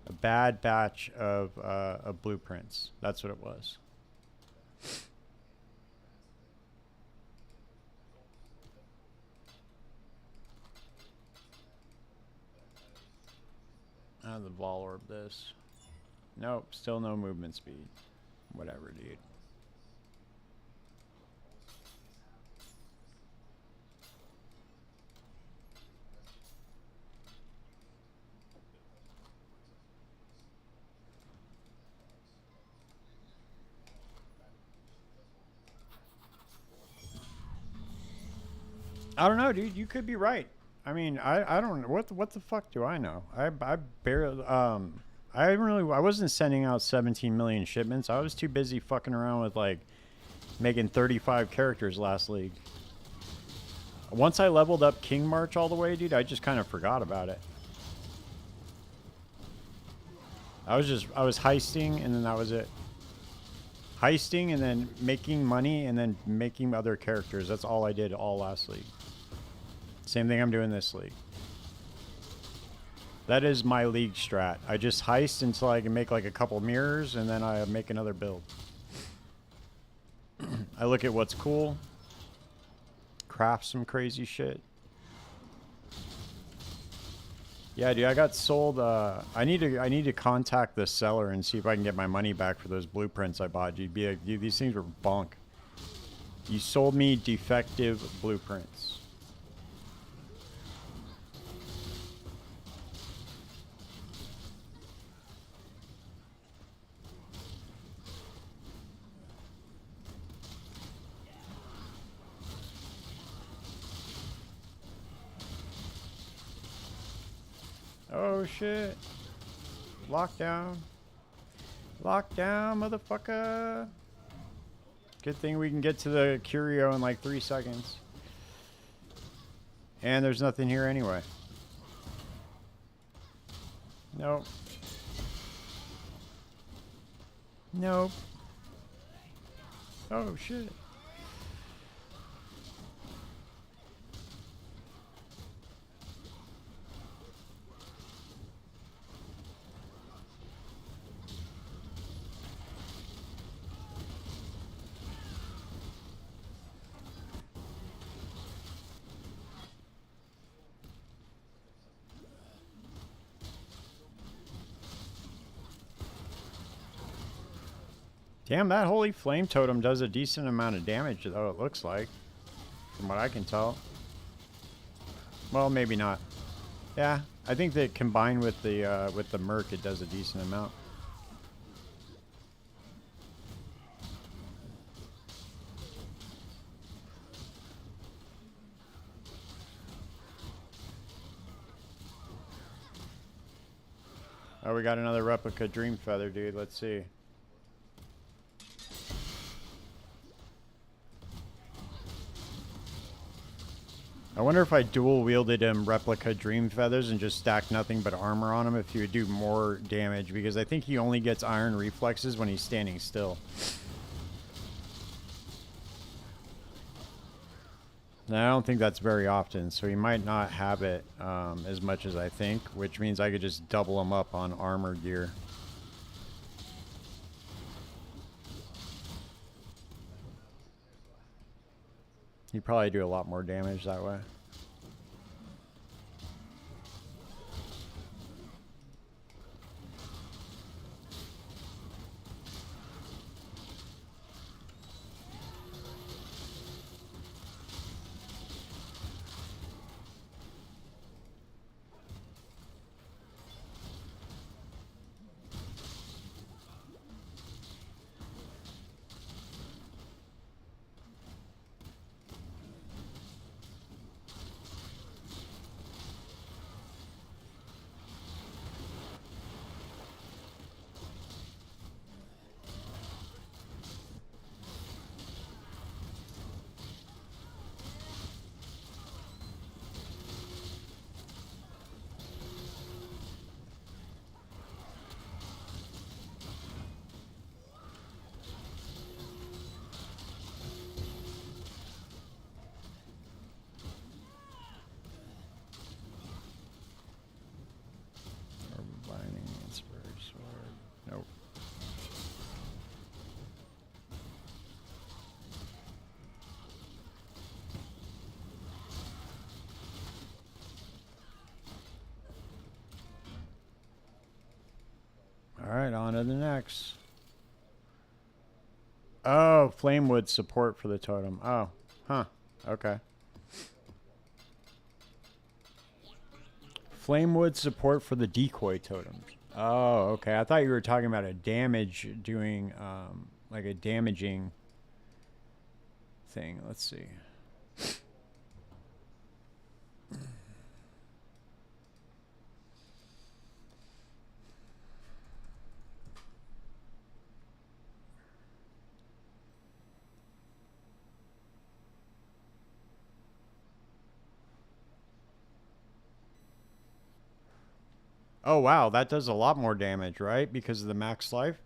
A bad batch of blueprints. That's what it was. The ball orb this. Nope, still no movement speed. Whatever, dude. I don't know, dude. You could be right. I mean, I don't know what the fuck do I know? I barely I wasn't sending out 17 million shipments. I was too busy fucking around with like making 35 characters last league. Once I leveled up King March all the way, dude, I just kind of forgot about it. I was heisting and then that was it. Heisting and then making money and then making other characters. That's all I did all last league. Same thing I'm doing this league. That is my league strat. I just heist until I can make like a couple mirrors and then I make another build. I look at what's cool. Craft some crazy shit. Yeah, dude, I got sold. I need to contact the seller and see if I can get my money back for those blueprints I bought. You'd be like, dude, these things were bunk. You sold me defective blueprints. Oh shit. Lockdown. Lockdown, motherfucker. Good thing we can get to the curio in like 3 seconds. And there's nothing here anyway. Nope. Nope. Oh shit. Damn, that holy flame totem does a decent amount of damage, though, it looks like. From what I can tell. Well, maybe not. Yeah, I think that combined with the merc, it does a decent amount. Oh, we got another replica Dream Feather, dude. Let's see. I wonder if I dual wielded him replica Dream Feathers and just stacked nothing but armor on him if he would do more damage, because I think he only gets iron reflexes when he's standing still. Now, I don't think that's very often, so he might not have it as much as I think, which means I could just double him up on armor gear. He'd probably do a lot more damage that way. Nope. Alright, on to the next. Oh, Flamewood support for the totem. Oh, huh. Okay. Flamewood support for the decoy totems. Oh, okay. I thought you were talking about a damage doing, like a damaging thing. Let's see. Oh, wow. That does a lot more damage, right? Because of the max life?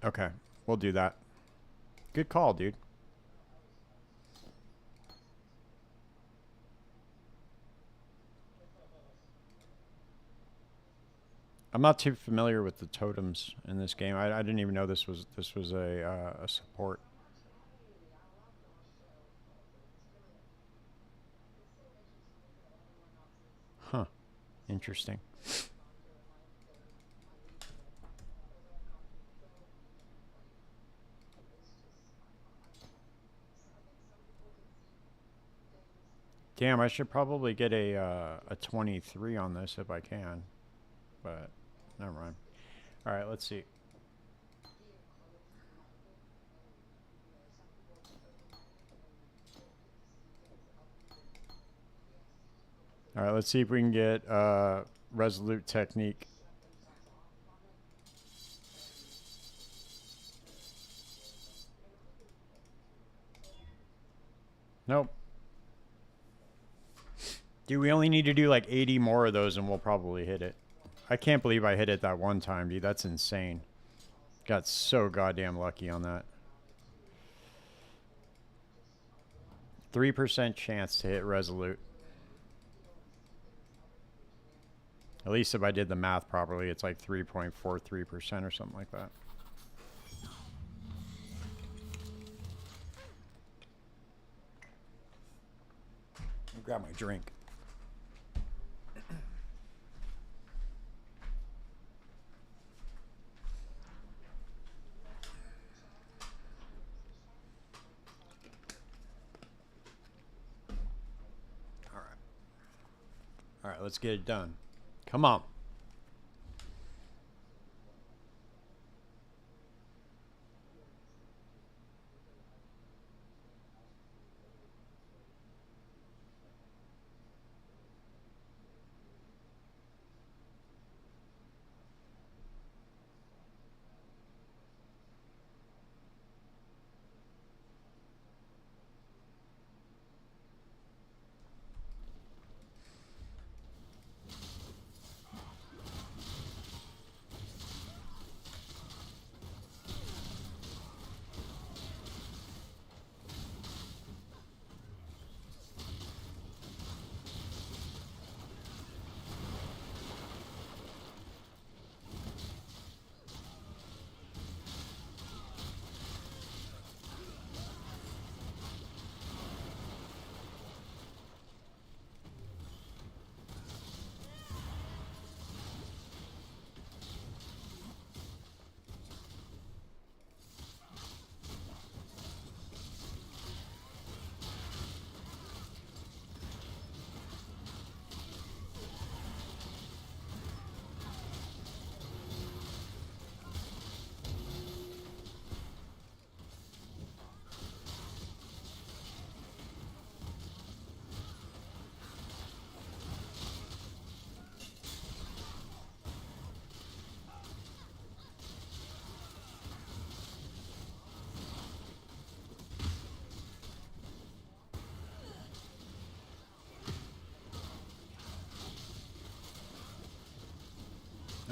Okay. We'll do that. Good call, dude. I'm not too familiar with the totems in this game. I didn't even know this was a support. Huh. Interesting. Damn, I should probably get a 23 on this if I can. But never mind. All right, let's see. All right, let's see if we can get Resolute Technique. Nope. Dude, we only need to do like 80 more of those and we'll probably hit it. I can't believe I hit it that one time, dude. That's insane. Got so goddamn lucky on that. 3% chance to hit Resolute. At least if I did the math properly, it's like 3.43% or something like that. I'll grab my drink. All right, let's get it done. Come on.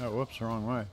Oh, whoops, wrong way.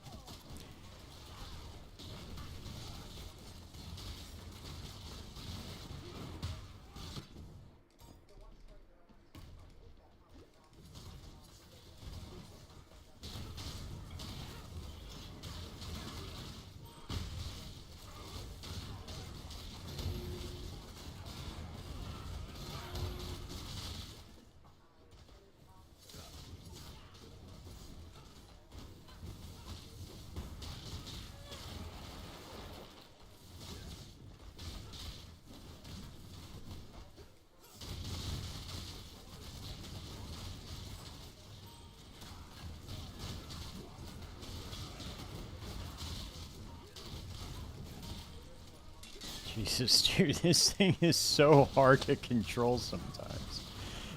Jesus, dude, this thing is so hard to control sometimes.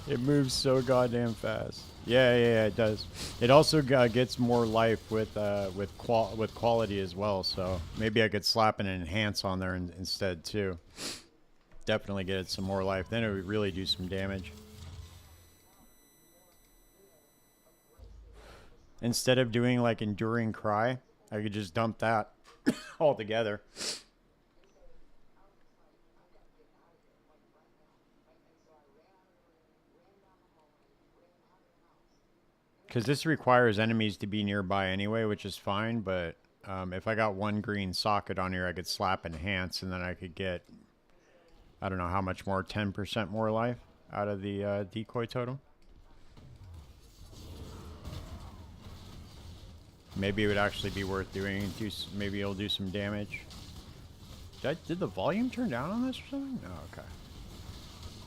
It moves so goddamn fast. Yeah, it does. It also gets more life with quality as well. So maybe I could slap an enhance on there instead too. Definitely get it some more life. Then it would really do some damage. Instead of doing like Enduring Cry, I could just dump that altogether. Because this requires enemies to be nearby anyway, which is fine, but if I got one green socket on here, I could slap Enhance, and then I could get, I don't know how much more, 10% more life out of the decoy totem. Maybe it would actually be worth doing. Maybe it'll do some damage. Did the volume turn down on this or something? No, okay.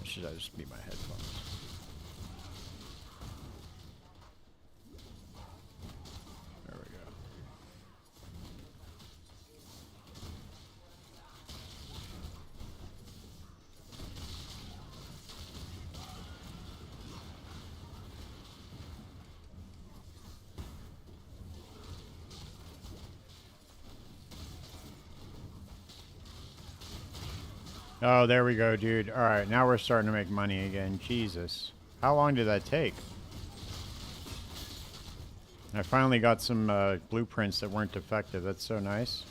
Or should I just be my headphones? There we go. Oh, there we go, dude. All right, now we're starting to make money again. Jesus. How long did that take? I finally got some blueprints that weren't defective. That's so nice.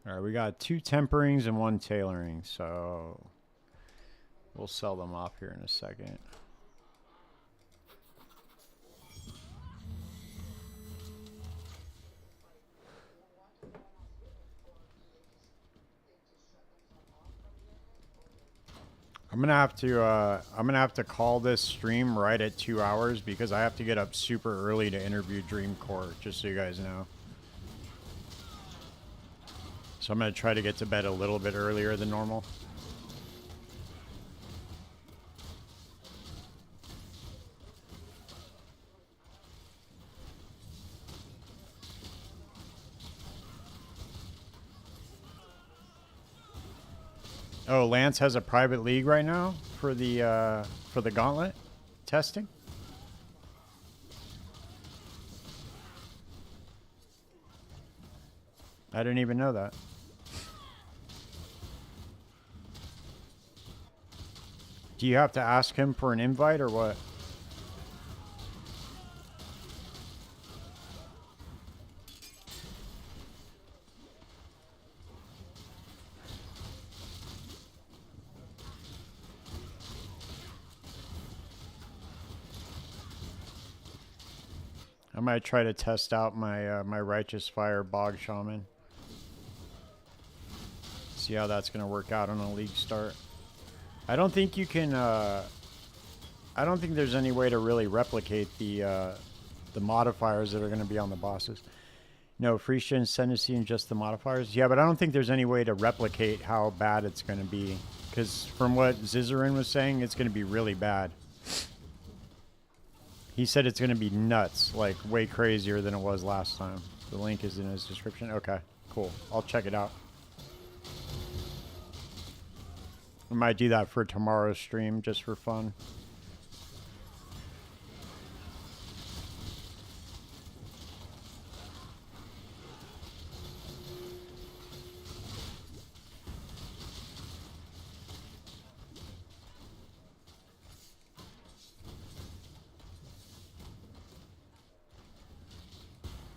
All right, we got 2 temperings and 1 tailoring, so we'll sell them off here in a second. I'm gonna have to call this stream right at 2 hours because I have to get up super early to interview Dreamcore, just so you guys know. So I'm gonna try to get to bed a little bit earlier than normal. Oh, Lance has a private league right now for the gauntlet testing. I didn't even know that. Do you have to ask him for an invite or what? I might try to test out my my Righteous Fire Bog Shaman. See how that's gonna work out on a league start. I don't think you can. I don't think there's any way to really replicate the modifiers that are going to be on the bosses. No, Frisia and Senesi and just the modifiers. Yeah, but I don't think there's any way to replicate how bad it's going to be. Because from what Zizarin was saying, it's going to be really bad. He said it's going to be nuts, like way crazier than it was last time. The link is in his description. Okay, cool. I'll check it out. I might do that for tomorrow's stream just for fun.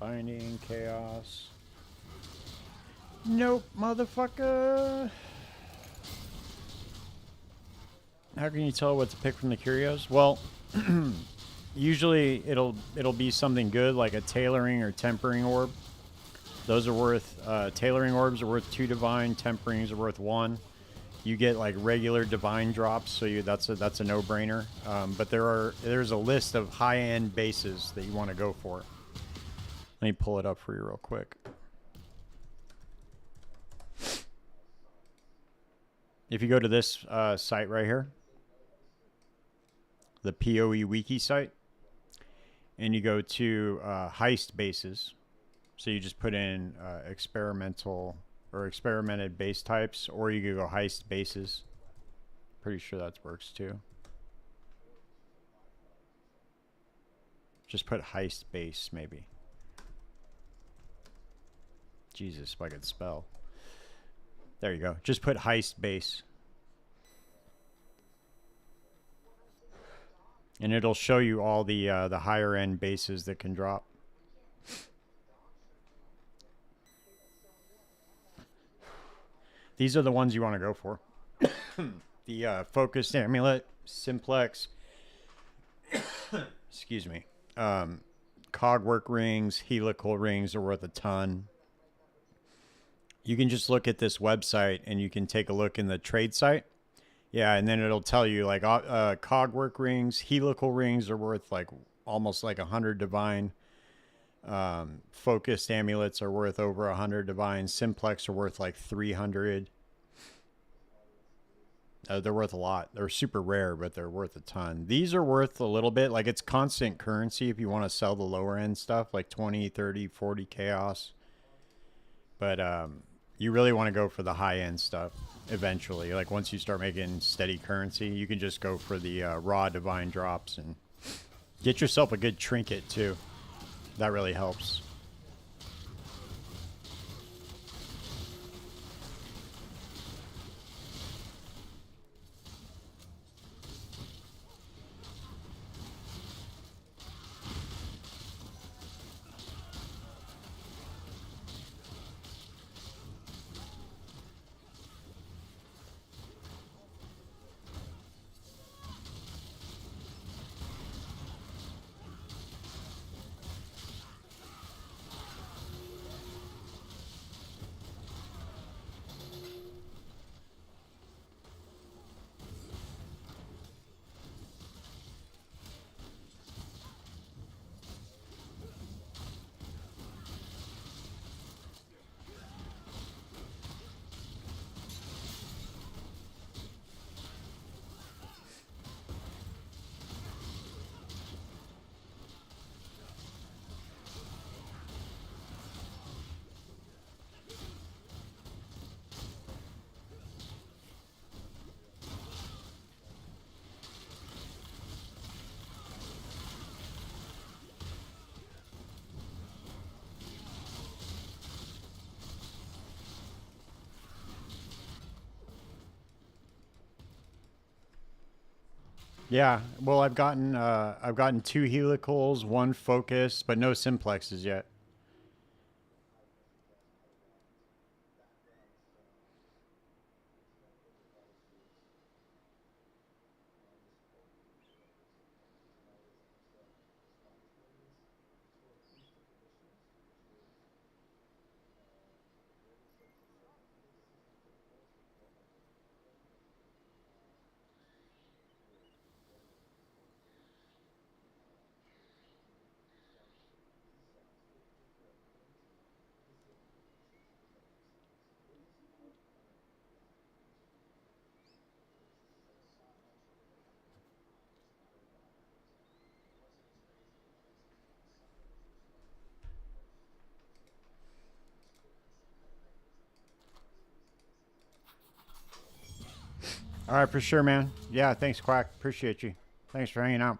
Binding chaos. Nope, motherfucker. How can you tell what to pick from the curios? Well, usually it'll be something good like a tailoring or tempering orb. Those are worth tailoring orbs are worth 2 divine, temperings are worth 1. You get like regular divine drops, so that's a no-brainer. But there's a list of high-end bases that you want to go for. Let me pull it up for you real quick. If you go to this site right here, the PoE wiki site, and you go to heist bases, so you just put in experimental or experimented base types, or you could go heist bases. Pretty sure that works too. Just put heist base maybe. Jesus, if I could spell. There you go. Just put heist base. And it'll show you all the higher end bases that can drop. These are the ones you want to go for. The Focused Amulet, Simplex, excuse me, Cogwork Rings, Helical Rings are worth a ton. You can just look at this website and you can take a look in the trade site. Yeah, and then it'll tell you like Cogwork Rings, Helical Rings are worth like almost like 100 divine. Focused Amulets are worth over 100 divine. Simplex are worth like 300. They're worth a lot. They're super rare, but they're worth a ton. These are worth a little bit. Like, it's constant currency if you want to sell the lower end stuff, like 20, 30, 40 chaos. But you really want to go for the high end stuff eventually. Like, once you start making steady currency, you can just go for the raw divine drops and get yourself a good trinket too. That really helps. Yeah, well, I've gotten 2 helicals, 1 focus, but no simplexes yet. All right, for sure, man. Yeah, thanks, Quack. Appreciate you. Thanks for hanging out.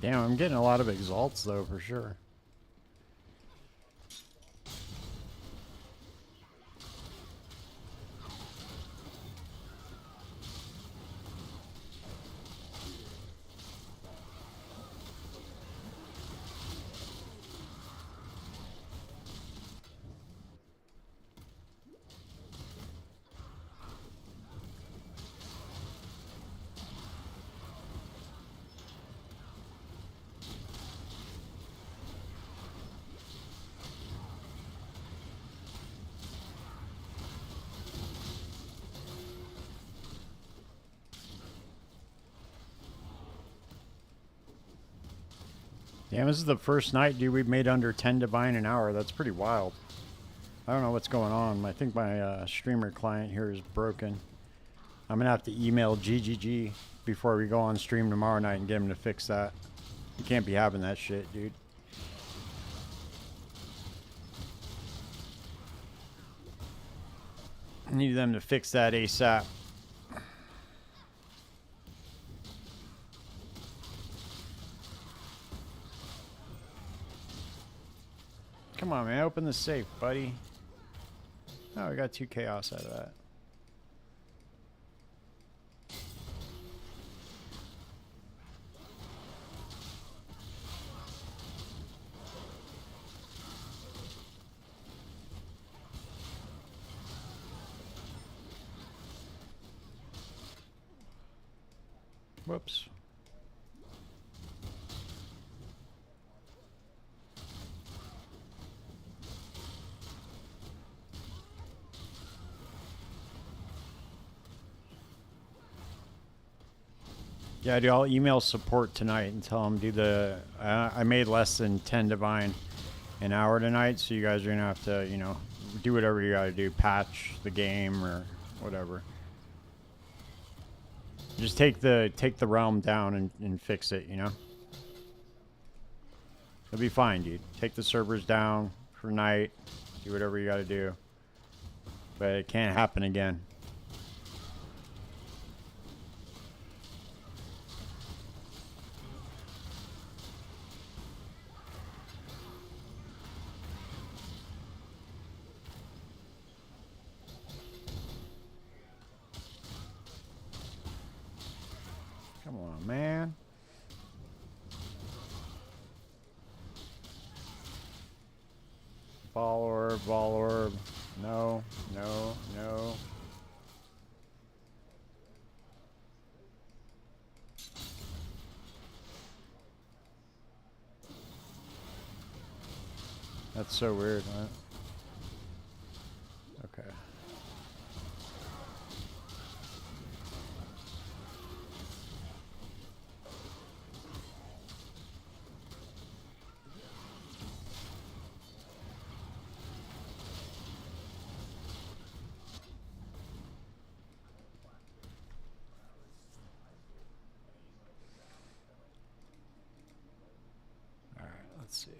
Damn, I'm getting a lot of exalts though, for sure. Damn, this is the first night, dude. We've made under 10 divine an hour. That's pretty wild. I don't know what's going on. I think my streamer client here is broken. I'm gonna have to email GGG before we go on stream tomorrow night and get him to fix that. You can't be having that shit, dude. I need them to fix that ASAP. Come on, man. Open the safe, buddy. Oh, we got 2 chaos out of that. Whoops. Yeah, dude, I'll email support tonight and tell them do the. I made less than 10 divine an hour tonight, so you guys are gonna have to, you know, do whatever you gotta do, patch the game or whatever. Just take the realm down and fix it, you know. It'll be fine, dude. Take the servers down for night, do whatever you gotta do, but it can't happen again. Come on, man. Ball orb, ball orb. No, no, no. That's so weird, huh? Okay. All right, let's see.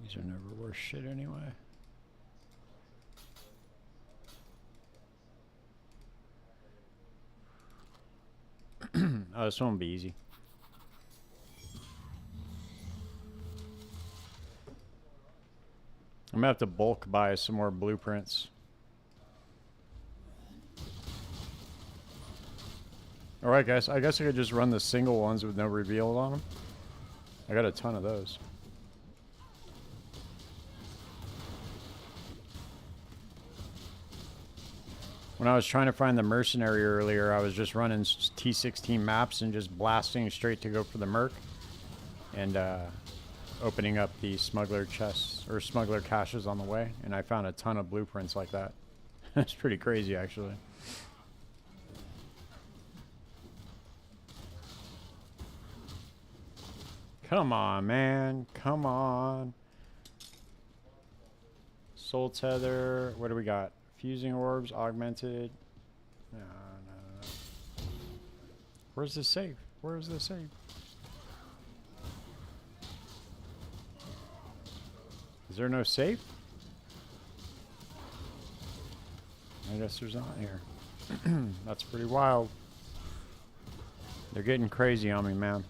These are never worth shit anyway. Oh, this one will be easy. I'm gonna have to bulk buy some more blueprints. Alright guys, I guess I could just run the single ones with no reveal on them. I got a ton of those. When I was trying to find the mercenary earlier, I was just running T16 maps and just blasting straight to go for the merc. And opening up the smuggler chests, or smuggler caches on the way. And I found a ton of blueprints like that. It's pretty crazy, actually. Come on, man. Come on. Soul tether. What do we got? Fusing orbs, augmented. No, no, no. Where's the save? Where's the save? Is there no save? I guess there's not here. That's pretty wild. They're getting crazy on me, man.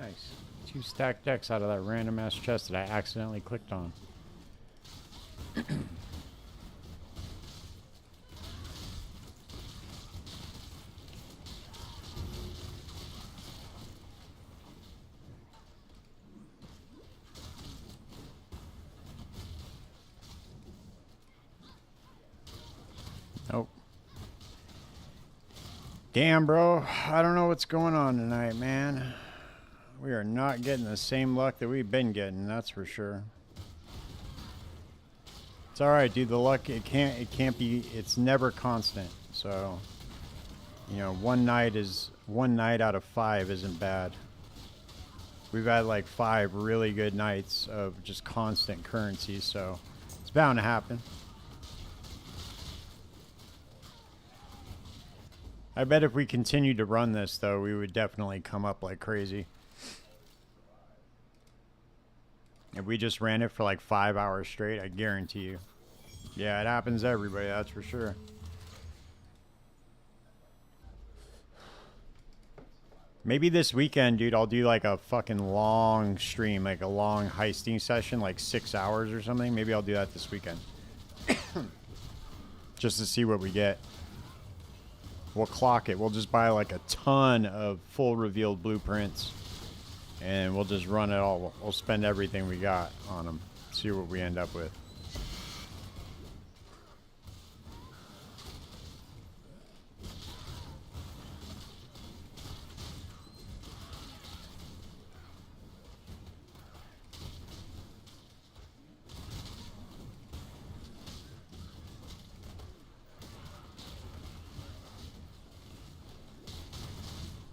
Nice. 2 stacked decks out of that random ass chest that I accidentally clicked on. Nope. Damn, bro. I don't know what's going on tonight, man. We are not getting the same luck that we've been getting, that's for sure. It's alright, dude. The luck, it can't be, it's never constant. So, you know, one night out of 5 isn't bad. We've had like 5 really good nights of just constant currency, so it's bound to happen. I bet if we continued to run this, though, we would definitely come up like crazy. If we just ran it for like 5 hours straight, I guarantee you. Yeah, it happens to everybody, that's for sure. Maybe this weekend, dude, I'll do like a fucking long stream, like a long heisting session, like 6 hours or something. Maybe I'll do that this weekend. Just to see what we get. We'll clock it. We'll just buy like a ton of full revealed blueprints. And we'll just run it all. We'll spend everything we got on them. See what we end up with.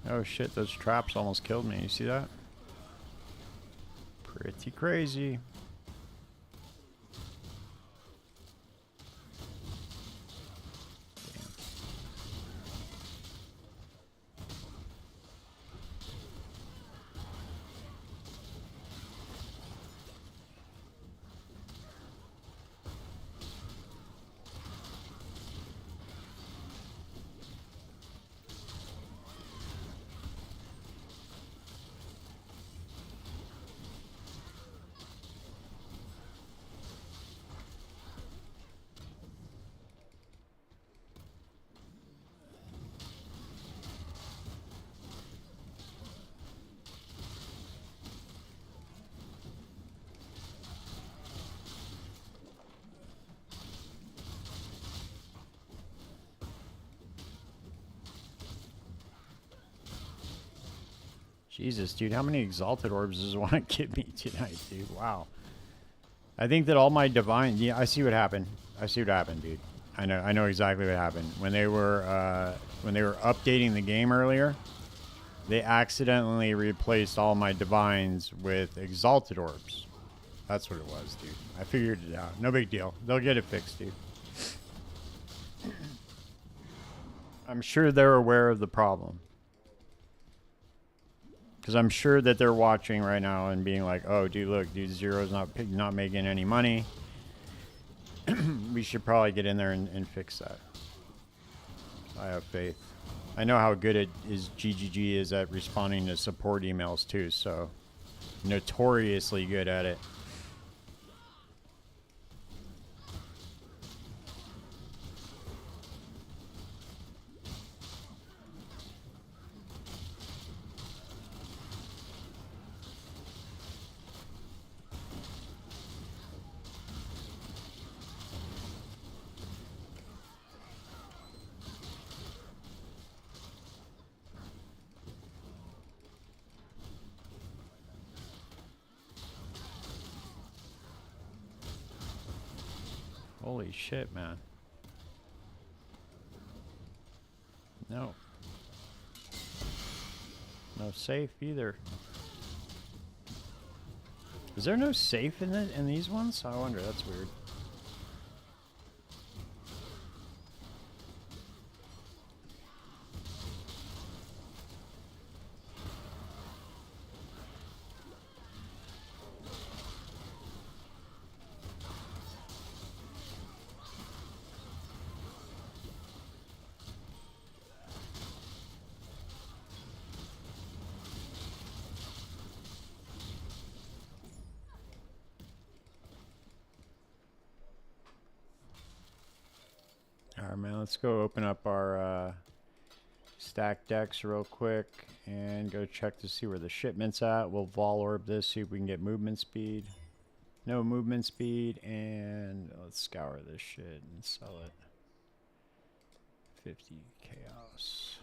Oh shit, those traps almost killed me. You see that? Pretty crazy. Jesus, dude, how many exalted orbs does it want to give me tonight, dude? Wow. I think that all my divine... Yeah, I see what happened. I see what happened, dude. I know exactly what happened. When they were updating the game earlier, they accidentally replaced all my divines with exalted orbs. That's what it was, dude. I figured it out. No big deal. They'll get it fixed, dude. I'm sure they're aware of the problem. Because I'm sure that they're watching right now and being like, oh, dude, look, dude, Zero's not making any money. We should probably get in there and fix that. I have faith. I know how good it is. GGG is at responding to support emails, too, so notoriously good at it. Holy shit, man. No. No safe either. Is there no safe in these ones? I wonder, that's weird. man. Let's go open up our stack decks real quick and go check to see where the shipment's at. We'll vol orb this, see if we can get movement speed. No movement speed, and let's scour this shit and sell it. 50 chaos.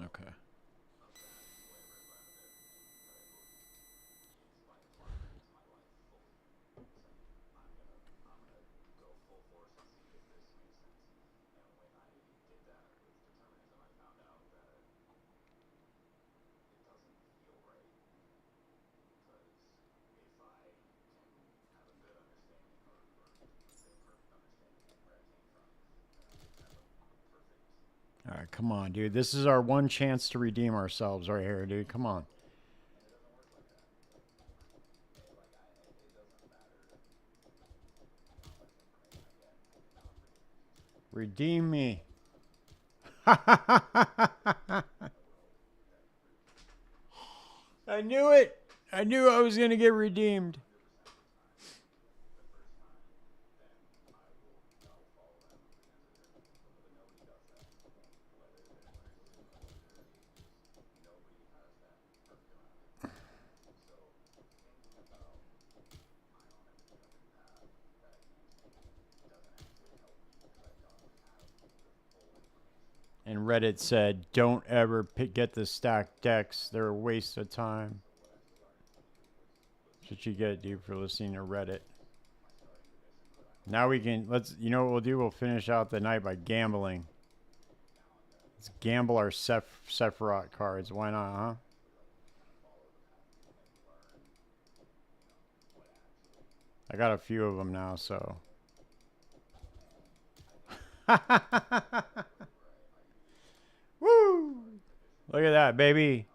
Okay. All right, come on, dude. This is our one chance to redeem ourselves right here, dude. Come on. Redeem me. I knew it. I knew I was going to get redeemed. And Reddit said, don't ever get the stacked decks. They're a waste of time. That's what you get, dude, for listening to Reddit. Now we can, you know what we'll do? We'll finish out the night by gambling. Let's gamble our Sephiroth cards. Why not, huh? I got a few of them now, so. Woo! Look at that, baby.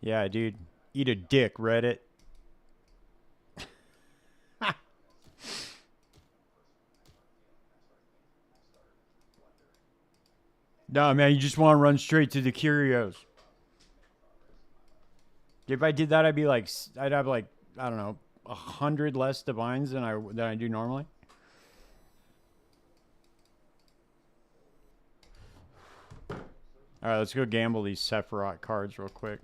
Yeah, dude. Eat a dick, Reddit. No, man, you just want to run straight to the curios. If I did that, I'd have like, I don't know, 100 less divines than I do normally. All right, let's go gamble these Sephiroth cards real quick.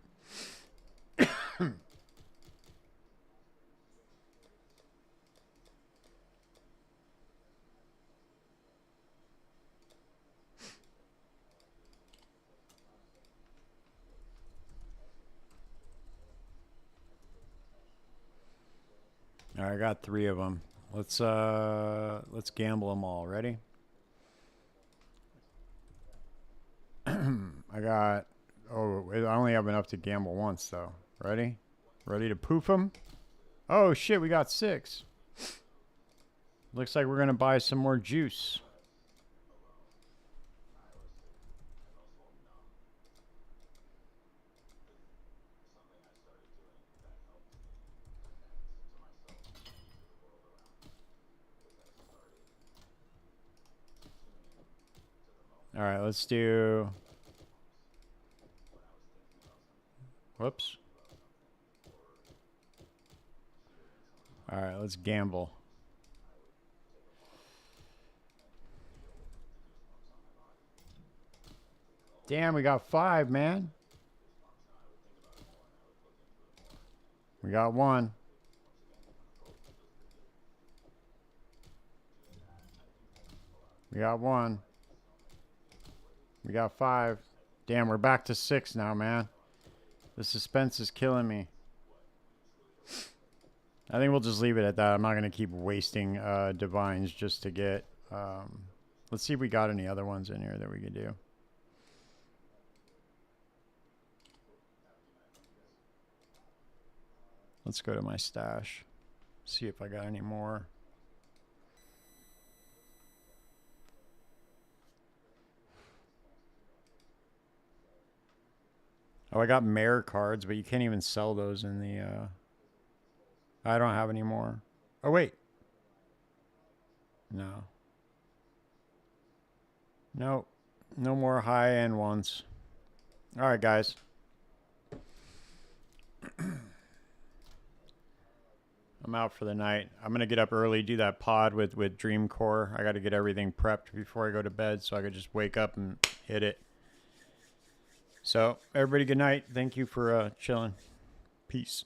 All right, I got 3 of them. Let's gamble them all. Ready? I got. Oh, I only have enough to gamble once though. Ready? Ready to poof them? Oh shit, we got 6. Looks like we're gonna buy some more juice. All right, let's do. Whoops. All right, let's gamble. Damn, we got 5, man. We got 1. We got 1. We got 5. Damn, we're back to 6 now, man. The suspense is killing me. I think we'll just leave it at that. I'm not going to keep wasting divines just to get... let's see if we got any other ones in here that we could do. Let's go to my stash. See if I got any more. Oh, I got mayor cards, but you can't even sell those in the... I don't have any more. Oh, wait. No. No. No more high-end ones. All right, guys. I'm out for the night. I'm going to get up early, do that pod with Dream Core. I got to get everything prepped before I go to bed so I could just wake up and hit it. So, everybody, good night. Thank you for chilling. Peace.